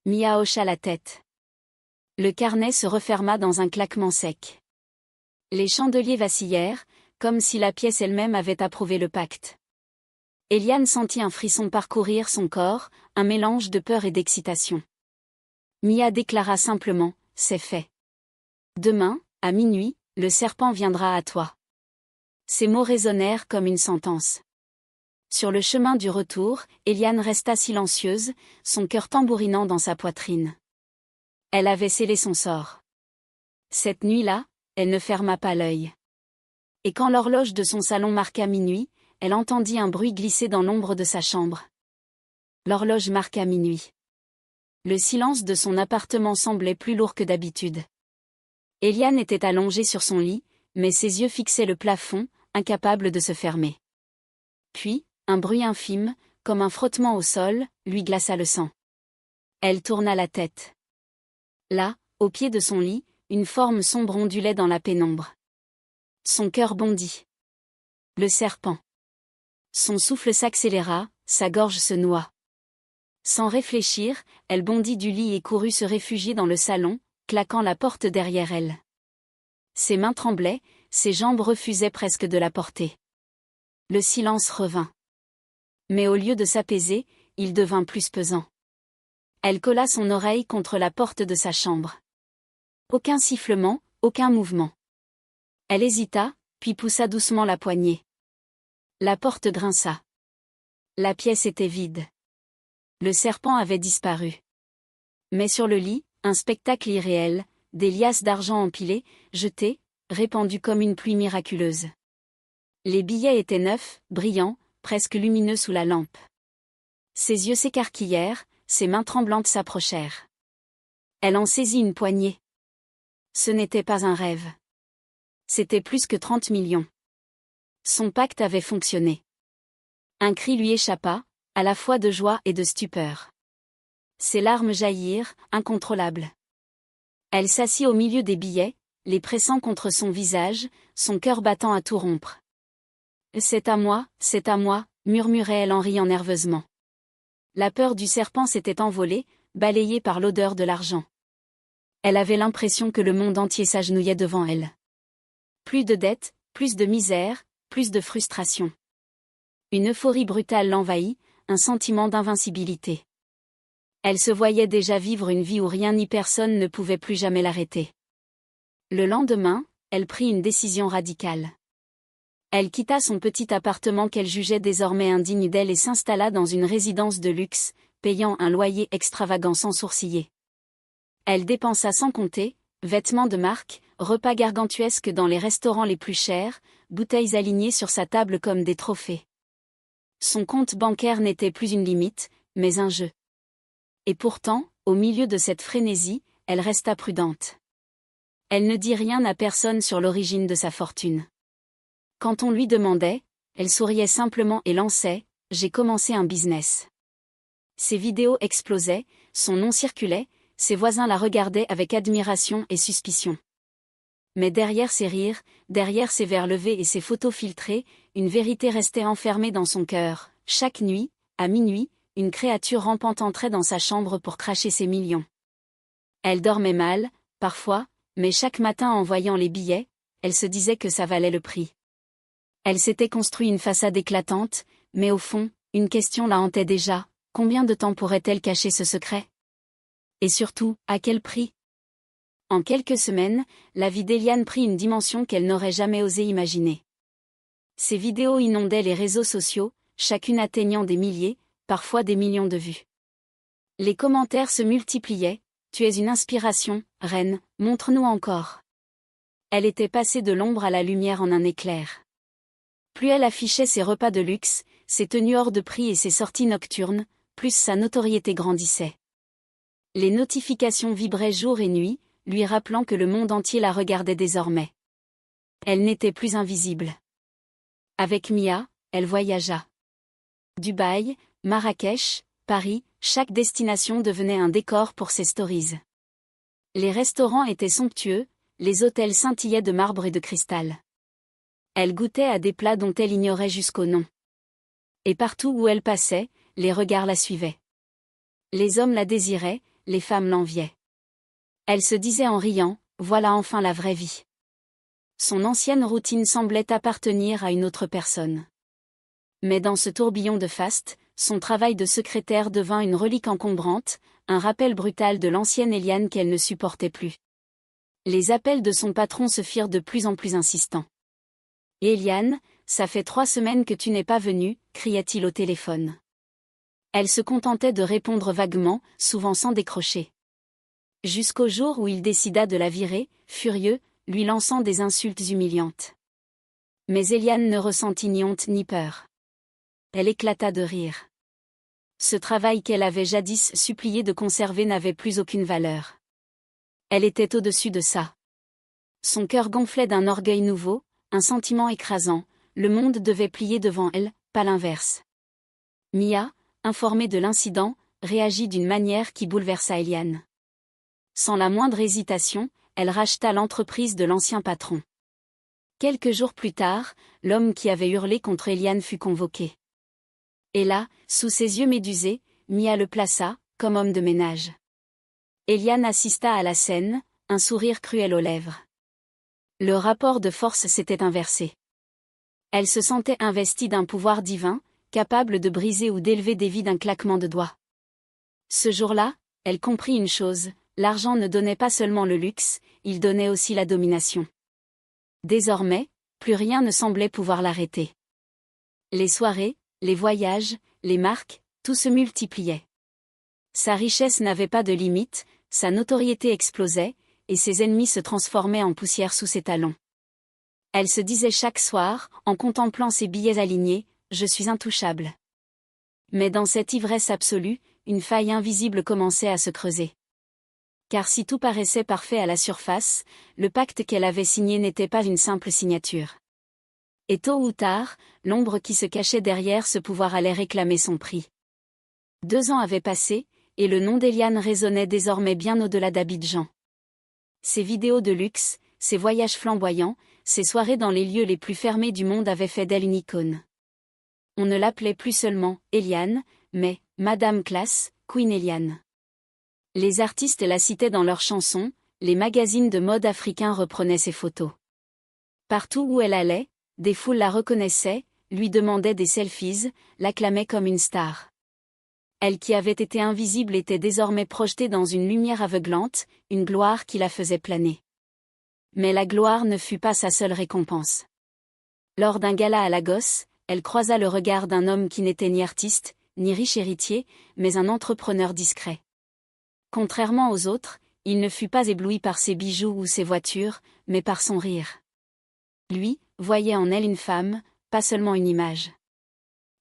Mia hocha la tête. Le carnet se referma dans un claquement sec. Les chandeliers vacillèrent, comme si la pièce elle-même avait approuvé le pacte. Eliane sentit un frisson parcourir son corps, un mélange de peur et d'excitation. Mia déclara simplement, « C'est fait. Demain, à minuit, le serpent viendra à toi. » Ces mots résonnèrent comme une sentence. Sur le chemin du retour, Eliane resta silencieuse, son cœur tambourinant dans sa poitrine. Elle avait scellé son sort. Cette nuit-là, elle ne ferma pas l'œil. Et quand l'horloge de son salon marqua minuit, elle entendit un bruit glisser dans l'ombre de sa chambre. L'horloge marqua minuit. Le silence de son appartement semblait plus lourd que d'habitude. Eliane était allongée sur son lit, mais ses yeux fixaient le plafond, incapable de se fermer. Puis, un bruit infime, comme un frottement au sol, lui glaça le sang. Elle tourna la tête. Là, au pied de son lit, une forme sombre ondulait dans la pénombre. Son cœur bondit. Le serpent. Son souffle s'accéléra, sa gorge se noua. Sans réfléchir, elle bondit du lit et courut se réfugier dans le salon, claquant la porte derrière elle. Ses mains tremblaient, ses jambes refusaient presque de la porter. Le silence revint. Mais au lieu de s'apaiser, il devint plus pesant. Elle colla son oreille contre la porte de sa chambre. Aucun sifflement, aucun mouvement. Elle hésita, puis poussa doucement la poignée. La porte grinça. La pièce était vide. Le serpent avait disparu. Mais sur le lit, un spectacle irréel, des liasses d'argent empilées, jetées, répandues comme une pluie miraculeuse. Les billets étaient neufs, brillants, presque lumineux sous la lampe. Ses yeux s'écarquillèrent, ses mains tremblantes s'approchèrent. Elle en saisit une poignée. Ce n'était pas un rêve. C'était plus que 30 millions. Son pacte avait fonctionné. Un cri lui échappa, à la fois de joie et de stupeur. Ses larmes jaillirent, incontrôlables. Elle s'assit au milieu des billets, les pressant contre son visage, son cœur battant à tout rompre. « C'est à moi, murmurait-elle en riant nerveusement. La peur du serpent s'était envolée, balayée par l'odeur de l'argent. Elle avait l'impression que le monde entier s'agenouillait devant elle. Plus de dettes, plus de misère, plus de frustration. Une euphorie brutale l'envahit, un sentiment d'invincibilité. Elle se voyait déjà vivre une vie où rien ni personne ne pouvait plus jamais l'arrêter. Le lendemain, elle prit une décision radicale. Elle quitta son petit appartement qu'elle jugeait désormais indigne d'elle et s'installa dans une résidence de luxe, payant un loyer extravagant sans sourciller. Elle dépensa sans compter, vêtements de marque, repas gargantuesques dans les restaurants les plus chers, bouteilles alignées sur sa table comme des trophées. Son compte bancaire n'était plus une limite, mais un jeu. Et pourtant, au milieu de cette frénésie, elle resta prudente. Elle ne dit rien à personne sur l'origine de sa fortune. Quand on lui demandait, elle souriait simplement et lançait « J'ai commencé un business ». Ses vidéos explosaient, son nom circulait, ses voisins la regardaient avec admiration et suspicion. Mais derrière ses rires, derrière ses verres levés et ses photos filtrées, une vérité restait enfermée dans son cœur. Chaque nuit, à minuit, une créature rampante entrait dans sa chambre pour cracher ses millions. Elle dormait mal, parfois, mais chaque matin en voyant les billets, elle se disait que ça valait le prix. Elle s'était construit une façade éclatante, mais au fond, une question la hantait déjà, combien de temps pourrait-elle cacher ce secret? Et surtout, à quel prix? En quelques semaines, la vie d'Eliane prit une dimension qu'elle n'aurait jamais osé imaginer. Ses vidéos inondaient les réseaux sociaux, chacune atteignant des milliers, parfois des millions de vues. Les commentaires se multipliaient, « Tu es une inspiration, reine, montre-nous encore ». Elle était passée de l'ombre à la lumière en un éclair. Plus elle affichait ses repas de luxe, ses tenues hors de prix et ses sorties nocturnes, plus sa notoriété grandissait. Les notifications vibraient jour et nuit, lui rappelant que le monde entier la regardait désormais. Elle n'était plus invisible. Avec Mia, elle voyagea. Dubaï, Marrakech, Paris, chaque destination devenait un décor pour ses stories. Les restaurants étaient somptueux, les hôtels scintillaient de marbre et de cristal. Elle goûtait à des plats dont elle ignorait jusqu'au nom. Et partout où elle passait, les regards la suivaient. Les hommes la désiraient, les femmes l'enviaient. Elle se disait en riant, voilà enfin la vraie vie. Son ancienne routine semblait appartenir à une autre personne. Mais dans ce tourbillon de faste, son travail de secrétaire devint une relique encombrante, un rappel brutal de l'ancienne Eliane qu'elle ne supportait plus. Les appels de son patron se firent de plus en plus insistants. « Eliane, ça fait 3 semaines que tu n'es pas venue » cria-t-il au téléphone. Elle se contentait de répondre vaguement, souvent sans décrocher. Jusqu'au jour où il décida de la virer, furieux, lui lançant des insultes humiliantes. Mais Eliane ne ressentit ni honte ni peur. Elle éclata de rire. Ce travail qu'elle avait jadis supplié de conserver n'avait plus aucune valeur. Elle était au-dessus de ça. Son cœur gonflait d'un orgueil nouveau, un sentiment écrasant, le monde devait plier devant elle, pas l'inverse. Mia, informée de l'incident, réagit d'une manière qui bouleversa Eliane. Sans la moindre hésitation, elle racheta l'entreprise de l'ancien patron. Quelques jours plus tard, l'homme qui avait hurlé contre Eliane fut convoqué. Et là, sous ses yeux médusés, Mia le plaça, comme homme de ménage. Eliane assista à la scène, un sourire cruel aux lèvres. Le rapport de force s'était inversé. Elle se sentait investie d'un pouvoir divin, capable de briser ou d'élever des vies d'un claquement de doigts. Ce jour-là, elle comprit une chose, l'argent ne donnait pas seulement le luxe, il donnait aussi la domination. Désormais, plus rien ne semblait pouvoir l'arrêter. Les soirées, les voyages, les marques, tout se multipliait. Sa richesse n'avait pas de limite, sa notoriété explosait, et ses ennemis se transformaient en poussière sous ses talons. Elle se disait chaque soir, en contemplant ses billets alignés, « Je suis intouchable ». Mais dans cette ivresse absolue, une faille invisible commençait à se creuser. Car si tout paraissait parfait à la surface, le pacte qu'elle avait signé n'était pas une simple signature. Et tôt ou tard, l'ombre qui se cachait derrière ce pouvoir allait réclamer son prix. 2 ans avaient passé, et le nom d'Eliane résonnait désormais bien au-delà d'Abidjan. Ses vidéos de luxe, ses voyages flamboyants, ses soirées dans les lieux les plus fermés du monde avaient fait d'elle une icône. On ne l'appelait plus seulement Eliane, mais Madame Classe, Queen Eliane. Les artistes la citaient dans leurs chansons, les magazines de mode africains reprenaient ses photos. Partout où elle allait, des foules la reconnaissaient, lui demandaient des selfies, l'acclamaient comme une star. Elle qui avait été invisible était désormais projetée dans une lumière aveuglante, une gloire qui la faisait planer. Mais la gloire ne fut pas sa seule récompense. Lors d'un gala à Lagos, elle croisa le regard d'un homme qui n'était ni artiste, ni riche héritier, mais un entrepreneur discret. Contrairement aux autres, il ne fut pas ébloui par ses bijoux ou ses voitures, mais par son rire. Lui, voyait en elle une femme, pas seulement une image.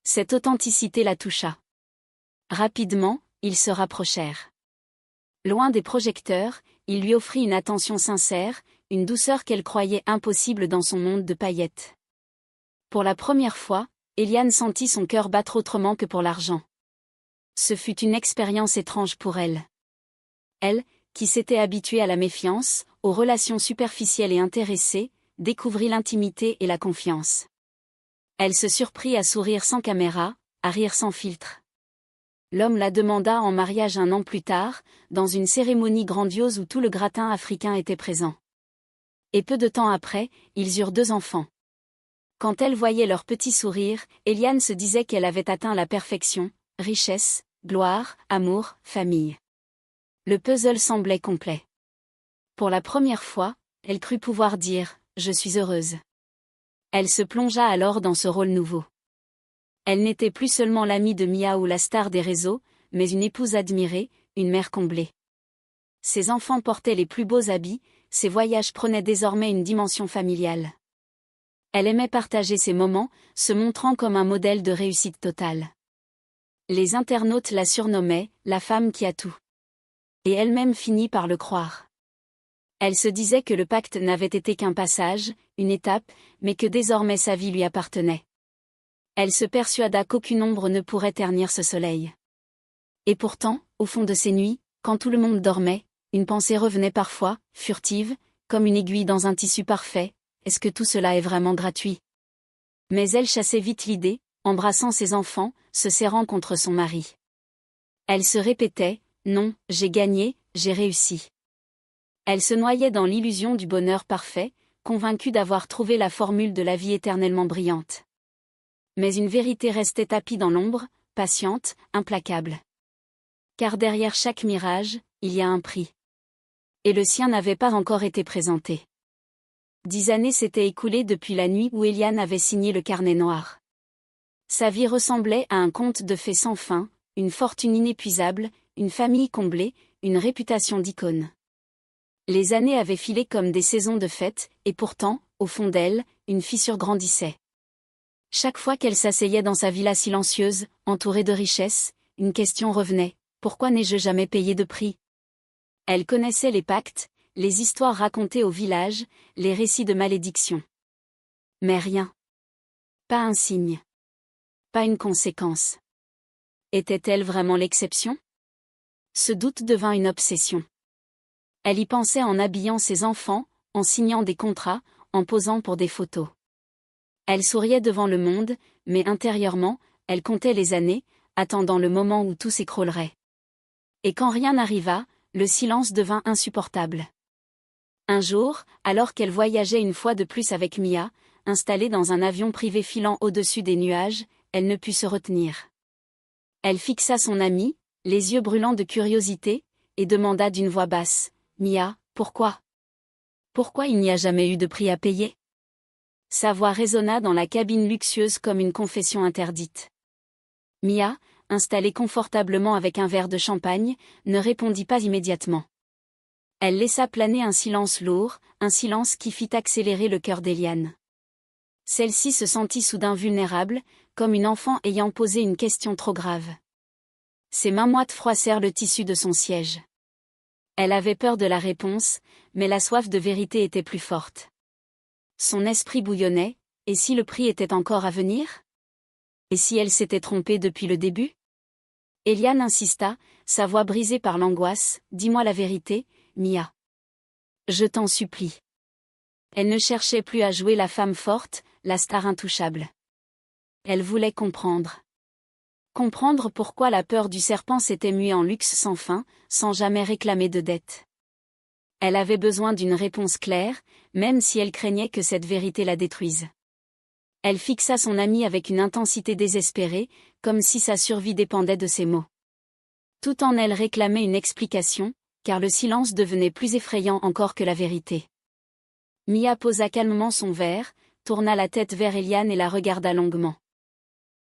Cette authenticité la toucha. Rapidement, ils se rapprochèrent. Loin des projecteurs, il lui offrit une attention sincère, une douceur qu'elle croyait impossible dans son monde de paillettes. Pour la première fois, Eliane sentit son cœur battre autrement que pour l'argent. Ce fut une expérience étrange pour elle. Elle, qui s'était habituée à la méfiance, aux relations superficielles et intéressées, découvrit l'intimité et la confiance. Elle se surprit à sourire sans caméra, à rire sans filtre. L'homme la demanda en mariage 1 an plus tard, dans une cérémonie grandiose où tout le gratin africain était présent. Et peu de temps après, ils eurent 2 enfants. Quand elle voyait leur petit sourire, Eliane se disait qu'elle avait atteint la perfection, richesse, gloire, amour, famille. Le puzzle semblait complet. Pour la première fois, elle crut pouvoir dire « Je suis heureuse ». Elle se plongea alors dans ce rôle nouveau. Elle n'était plus seulement l'amie de Mia ou la star des réseaux, mais une épouse admirée, une mère comblée. Ses enfants portaient les plus beaux habits, ses voyages prenaient désormais une dimension familiale. Elle aimait partager ces moments, se montrant comme un modèle de réussite totale. Les internautes la surnommaient « la femme qui a tout ». Et elle-même finit par le croire. Elle se disait que le pacte n'avait été qu'un passage, une étape, mais que désormais sa vie lui appartenait. Elle se persuada qu'aucune ombre ne pourrait ternir ce soleil. Et pourtant, au fond de ses nuits, quand tout le monde dormait, une pensée revenait parfois, furtive, comme une aiguille dans un tissu parfait, est-ce que tout cela est vraiment gratuit? Mais elle chassait vite l'idée, embrassant ses enfants, se serrant contre son mari. Elle se répétait, non, j'ai gagné, j'ai réussi. Elle se noyait dans l'illusion du bonheur parfait, convaincue d'avoir trouvé la formule de la vie éternellement brillante. Mais une vérité restait tapie dans l'ombre, patiente, implacable. Car derrière chaque mirage, il y a un prix. Et le sien n'avait pas encore été présenté. 10 années s'étaient écoulées depuis la nuit où Eliane avait signé le carnet noir. Sa vie ressemblait à un conte de fées sans fin, une fortune inépuisable, une famille comblée, une réputation d'icône. Les années avaient filé comme des saisons de fête, et pourtant, au fond d'elle, une fissure grandissait. Chaque fois qu'elle s'asseyait dans sa villa silencieuse, entourée de richesses, une question revenait, pourquoi n'ai-je jamais payé de prix? Elle connaissait les pactes, les histoires racontées au village, les récits de malédiction. Mais rien. Pas un signe. Pas une conséquence. Était-elle vraiment l'exception? Ce doute devint une obsession. Elle y pensait en habillant ses enfants, en signant des contrats, en posant pour des photos. Elle souriait devant le monde, mais intérieurement, elle comptait les années, attendant le moment où tout s'écroulerait. Et quand rien n'arriva, le silence devint insupportable. Un jour, alors qu'elle voyageait une fois de plus avec Mia, installée dans un avion privé filant au-dessus des nuages, elle ne put se retenir. Elle fixa son amie, les yeux brûlants de curiosité, et demanda d'une voix basse, « Mia, pourquoi? Pourquoi il n'y a jamais eu de prix à payer ?» Sa voix résonna dans la cabine luxueuse comme une confession interdite. Mia, installée confortablement avec un verre de champagne, ne répondit pas immédiatement. Elle laissa planer un silence lourd, un silence qui fit accélérer le cœur d'Eliane. Celle-ci se sentit soudain vulnérable, comme une enfant ayant posé une question trop grave. Ses mains moites froissèrent le tissu de son siège. Elle avait peur de la réponse, mais la soif de vérité était plus forte. Son esprit bouillonnait, et si le prix était encore à venir? Et si elle s'était trompée depuis le début? Eliane insista, sa voix brisée par l'angoisse, « Dis-moi la vérité, Mia. Je t'en supplie. » Elle ne cherchait plus à jouer la femme forte, la star intouchable. Elle voulait comprendre. Comprendre pourquoi la peur du serpent s'était muée en luxe sans fin, sans jamais réclamer de dette. Elle avait besoin d'une réponse claire, même si elle craignait que cette vérité la détruise. Elle fixa son amie avec une intensité désespérée, comme si sa survie dépendait de ses mots. Tout en elle réclamait une explication, car le silence devenait plus effrayant encore que la vérité. Mia posa calmement son verre, tourna la tête vers Eliane et la regarda longuement.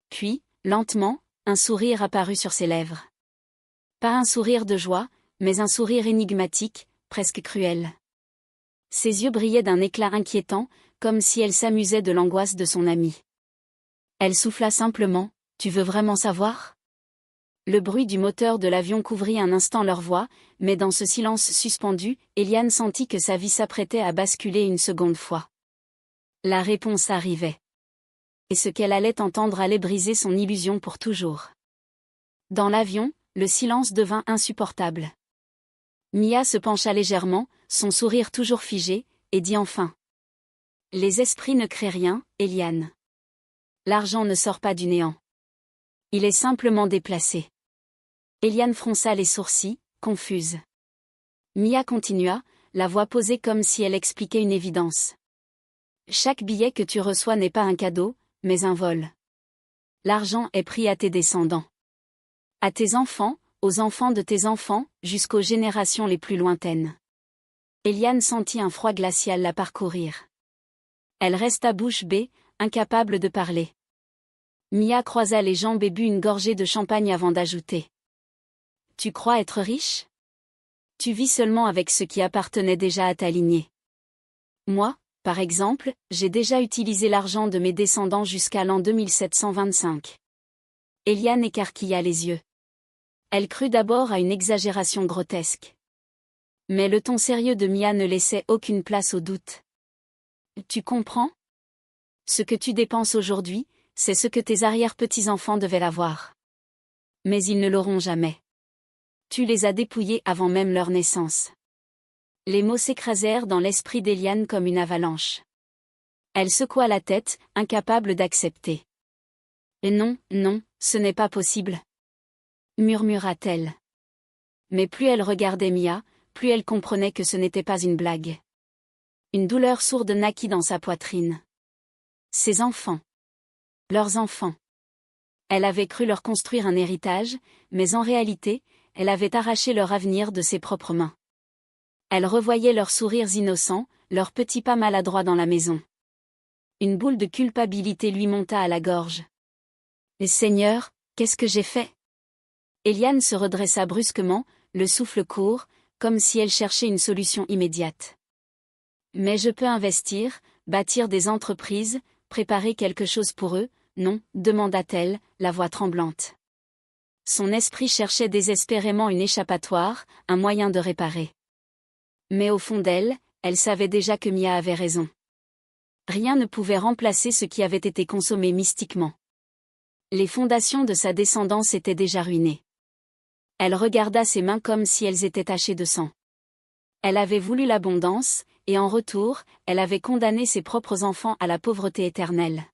Puis, lentement, un sourire apparut sur ses lèvres. Pas un sourire de joie, mais un sourire énigmatique, presque cruel. Ses yeux brillaient d'un éclat inquiétant, comme si elle s'amusait de l'angoisse de son amie. Elle souffla simplement, « Tu veux vraiment savoir ?» Le bruit du moteur de l'avion couvrit un instant leur voix, mais dans ce silence suspendu, Eliane sentit que sa vie s'apprêtait à basculer une seconde fois. La réponse arrivait. Et ce qu'elle allait entendre allait briser son illusion pour toujours. Dans l'avion, le silence devint insupportable. Mia se pencha légèrement, son sourire toujours figé, et dit enfin. « Les esprits ne créent rien, Eliane. L'argent ne sort pas du néant. Il est simplement déplacé. » Eliane fronça les sourcils, confuse. Mia continua, la voix posée comme si elle expliquait une évidence. « Chaque billet que tu reçois n'est pas un cadeau, mais un vol. L'argent est pris à tes descendants. À tes enfants, aux enfants de tes enfants, jusqu'aux générations les plus lointaines. » Eliane sentit un froid glacial la parcourir. Elle resta bouche bée, incapable de parler. Mia croisa les jambes et but une gorgée de champagne avant d'ajouter. « Tu crois être riche? Tu vis seulement avec ce qui appartenait déjà à ta lignée. Moi, par exemple, j'ai déjà utilisé l'argent de mes descendants jusqu'à l'an 2725. » Eliane écarquilla les yeux. Elle crut d'abord à une exagération grotesque. Mais le ton sérieux de Mia ne laissait aucune place au doute. « Tu comprends? Ce que tu dépenses aujourd'hui, c'est ce que tes arrière-petits-enfants devaient avoir. Mais ils ne l'auront jamais. Tu les as dépouillés avant même leur naissance. » Les mots s'écrasèrent dans l'esprit d'Eliane comme une avalanche. Elle secoua la tête, incapable d'accepter. « Et non, non, ce n'est pas possible. » murmura-t-elle. Mais plus elle regardait Mia, plus elle comprenait que ce n'était pas une blague. Une douleur sourde naquit dans sa poitrine. Ses enfants. Leurs enfants. Elle avait cru leur construire un héritage, mais en réalité, elle avait arraché leur avenir de ses propres mains. Elle revoyait leurs sourires innocents, leurs petits pas maladroits dans la maison. Une boule de culpabilité lui monta à la gorge. « Mais Seigneur, qu'est-ce que j'ai fait ?» Eliane se redressa brusquement, le souffle court, comme si elle cherchait une solution immédiate. « Mais je peux investir, bâtir des entreprises, préparer quelque chose pour eux, non ?» demanda-t-elle, la voix tremblante. Son esprit cherchait désespérément une échappatoire, un moyen de réparer. Mais au fond d'elle, elle savait déjà que Mia avait raison. Rien ne pouvait remplacer ce qui avait été consommé mystiquement. Les fondations de sa descendance étaient déjà ruinées. Elle regarda ses mains comme si elles étaient tachées de sang. Elle avait voulu l'abondance, et en retour, elle avait condamné ses propres enfants à la pauvreté éternelle.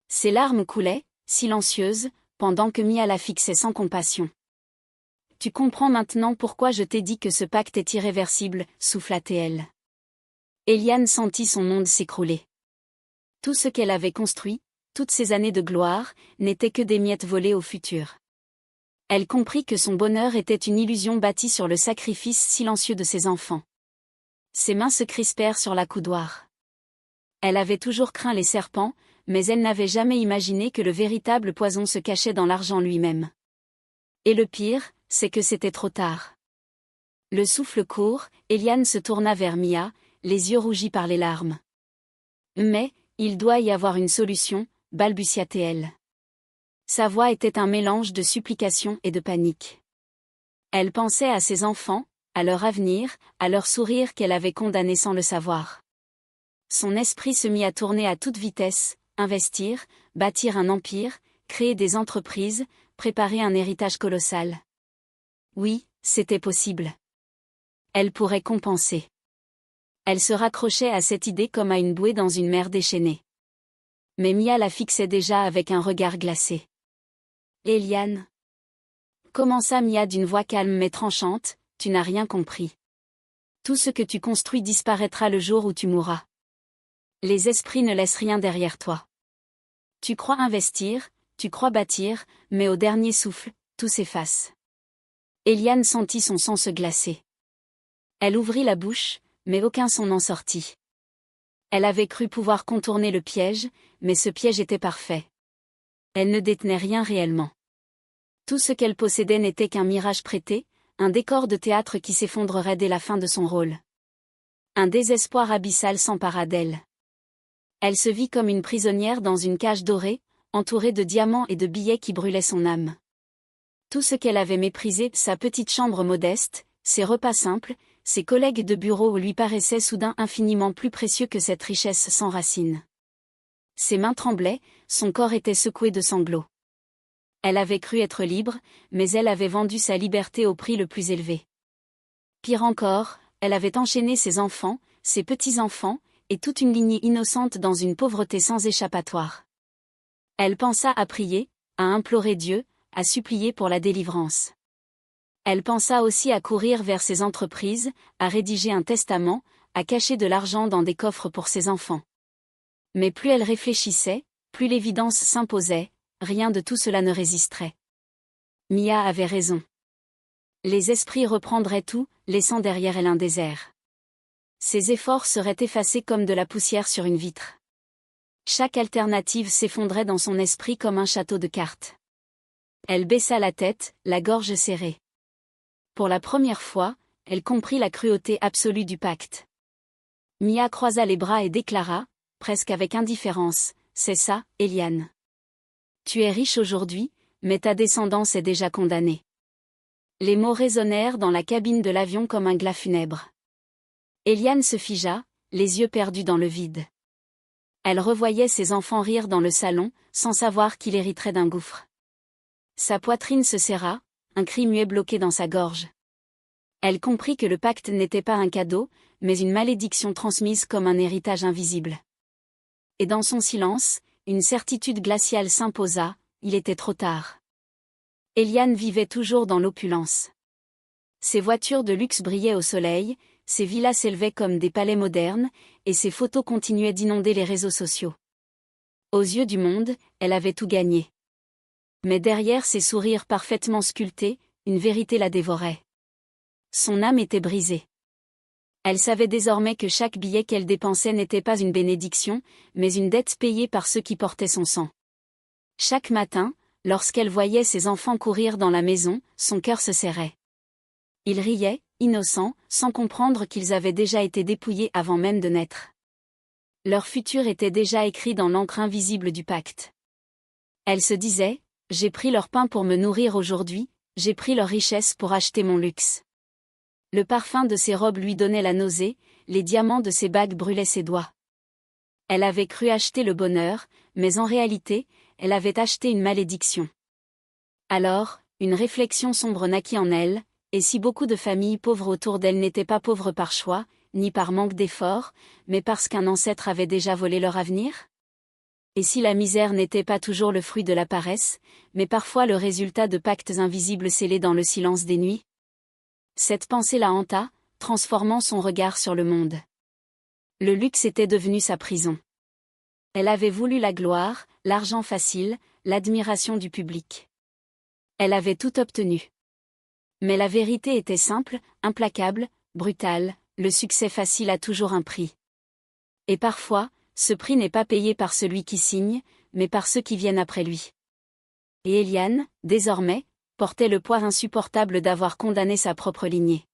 Ses larmes coulaient, silencieuses, pendant que Mia la fixait sans compassion. « Tu comprends maintenant pourquoi je t'ai dit que ce pacte est irréversible, souffla-t-elle. Eliane sentit son monde s'écrouler. Tout ce qu'elle avait construit, toutes ces années de gloire, n'étaient que des miettes volées au futur. Elle comprit que son bonheur était une illusion bâtie sur le sacrifice silencieux de ses enfants. Ses mains se crispèrent sur la coudoir. Elle avait toujours craint les serpents, mais elle n'avait jamais imaginé que le véritable poison se cachait dans l'argent lui-même. Et le pire, c'est que c'était trop tard. Le souffle court, Eliane se tourna vers Mia, les yeux rougis par les larmes. Mais, il doit y avoir une solution, balbutia-t-elle. Sa voix était un mélange de supplication et de panique. Elle pensait à ses enfants, à leur avenir, à leur sourire qu'elle avait condamné sans le savoir. Son esprit se mit à tourner à toute vitesse, investir, bâtir un empire, créer des entreprises, préparer un héritage colossal. Oui, c'était possible. Elle pourrait compenser. Elle se raccrochait à cette idée comme à une bouée dans une mer déchaînée. Mais Mia la fixait déjà avec un regard glacé. « Eliane » commença Mia d'une voix calme mais tranchante, « tu n'as rien compris. Tout ce que tu construis disparaîtra le jour où tu mourras. Les esprits ne laissent rien derrière toi. Tu crois investir, tu crois bâtir, mais au dernier souffle, tout s'efface. » Eliane sentit son sang se glacer. Elle ouvrit la bouche, mais aucun son n'en sortit. Elle avait cru pouvoir contourner le piège, mais ce piège était parfait. Elle ne détenait rien réellement. Tout ce qu'elle possédait n'était qu'un mirage prêté, un décor de théâtre qui s'effondrerait dès la fin de son rôle. Un désespoir abyssal s'empara d'elle. Elle se vit comme une prisonnière dans une cage dorée, entourée de diamants et de billets qui brûlaient son âme. Tout ce qu'elle avait méprisé, sa petite chambre modeste, ses repas simples, ses collègues de bureau lui paraissaient soudain infiniment plus précieux que cette richesse sans racines. Ses mains tremblaient, son corps était secoué de sanglots. Elle avait cru être libre, mais elle avait vendu sa liberté au prix le plus élevé. Pire encore, elle avait enchaîné ses enfants, ses petits-enfants, et toute une lignée innocente dans une pauvreté sans échappatoire. Elle pensa à prier, à implorer Dieu, à supplier pour la délivrance. Elle pensa aussi à courir vers ses entreprises, à rédiger un testament, à cacher de l'argent dans des coffres pour ses enfants. Mais plus elle réfléchissait, plus l'évidence s'imposait, rien de tout cela ne résisterait. Mia avait raison. Les esprits reprendraient tout, laissant derrière elle un désert. Ses efforts seraient effacés comme de la poussière sur une vitre. Chaque alternative s'effondrait dans son esprit comme un château de cartes. Elle baissa la tête, la gorge serrée. Pour la première fois, elle comprit la cruauté absolue du pacte. Mia croisa les bras et déclara, presque avec indifférence, « C'est ça, Eliane. Tu es riche aujourd'hui, mais ta descendance est déjà condamnée. » Les mots résonnèrent dans la cabine de l'avion comme un glas funèbre. Eliane se figea, les yeux perdus dans le vide. Elle revoyait ses enfants rire dans le salon, sans savoir qu'il hériterait d'un gouffre. Sa poitrine se serra, un cri muet bloqué dans sa gorge. Elle comprit que le pacte n'était pas un cadeau, mais une malédiction transmise comme un héritage invisible. Et dans son silence, une certitude glaciale s'imposa, il était trop tard. Eliane vivait toujours dans l'opulence. Ses voitures de luxe brillaient au soleil, ses villas s'élevaient comme des palais modernes, et ses photos continuaient d'inonder les réseaux sociaux. Aux yeux du monde, elle avait tout gagné. Mais derrière ses sourires parfaitement sculptés, une vérité la dévorait. Son âme était brisée. Elle savait désormais que chaque billet qu'elle dépensait n'était pas une bénédiction, mais une dette payée par ceux qui portaient son sang. Chaque matin, lorsqu'elle voyait ses enfants courir dans la maison, son cœur se serrait. Ils riaient, innocents, sans comprendre qu'ils avaient déjà été dépouillés avant même de naître. Leur futur était déjà écrit dans l'encre invisible du pacte. Elle se disait, « J'ai pris leur pain pour me nourrir aujourd'hui, j'ai pris leur richesse pour acheter mon luxe. » Le parfum de ses robes lui donnait la nausée, les diamants de ses bagues brûlaient ses doigts. Elle avait cru acheter le bonheur, mais en réalité, elle avait acheté une malédiction. Alors, une réflexion sombre naquit en elle, et si beaucoup de familles pauvres autour d'elle n'étaient pas pauvres par choix, ni par manque d'efforts, mais parce qu'un ancêtre avait déjà volé leur avenir? Et si la misère n'était pas toujours le fruit de la paresse, mais parfois le résultat de pactes invisibles scellés dans le silence des nuits? Cette pensée la hanta, transformant son regard sur le monde. Le luxe était devenu sa prison. Elle avait voulu la gloire, l'argent facile, l'admiration du public. Elle avait tout obtenu. Mais la vérité était simple, implacable, brutale, le succès facile a toujours un prix. Et parfois, ce prix n'est pas payé par celui qui signe, mais par ceux qui viennent après lui. Et Eliane, désormais, portait le poids insupportable d'avoir condamné sa propre lignée.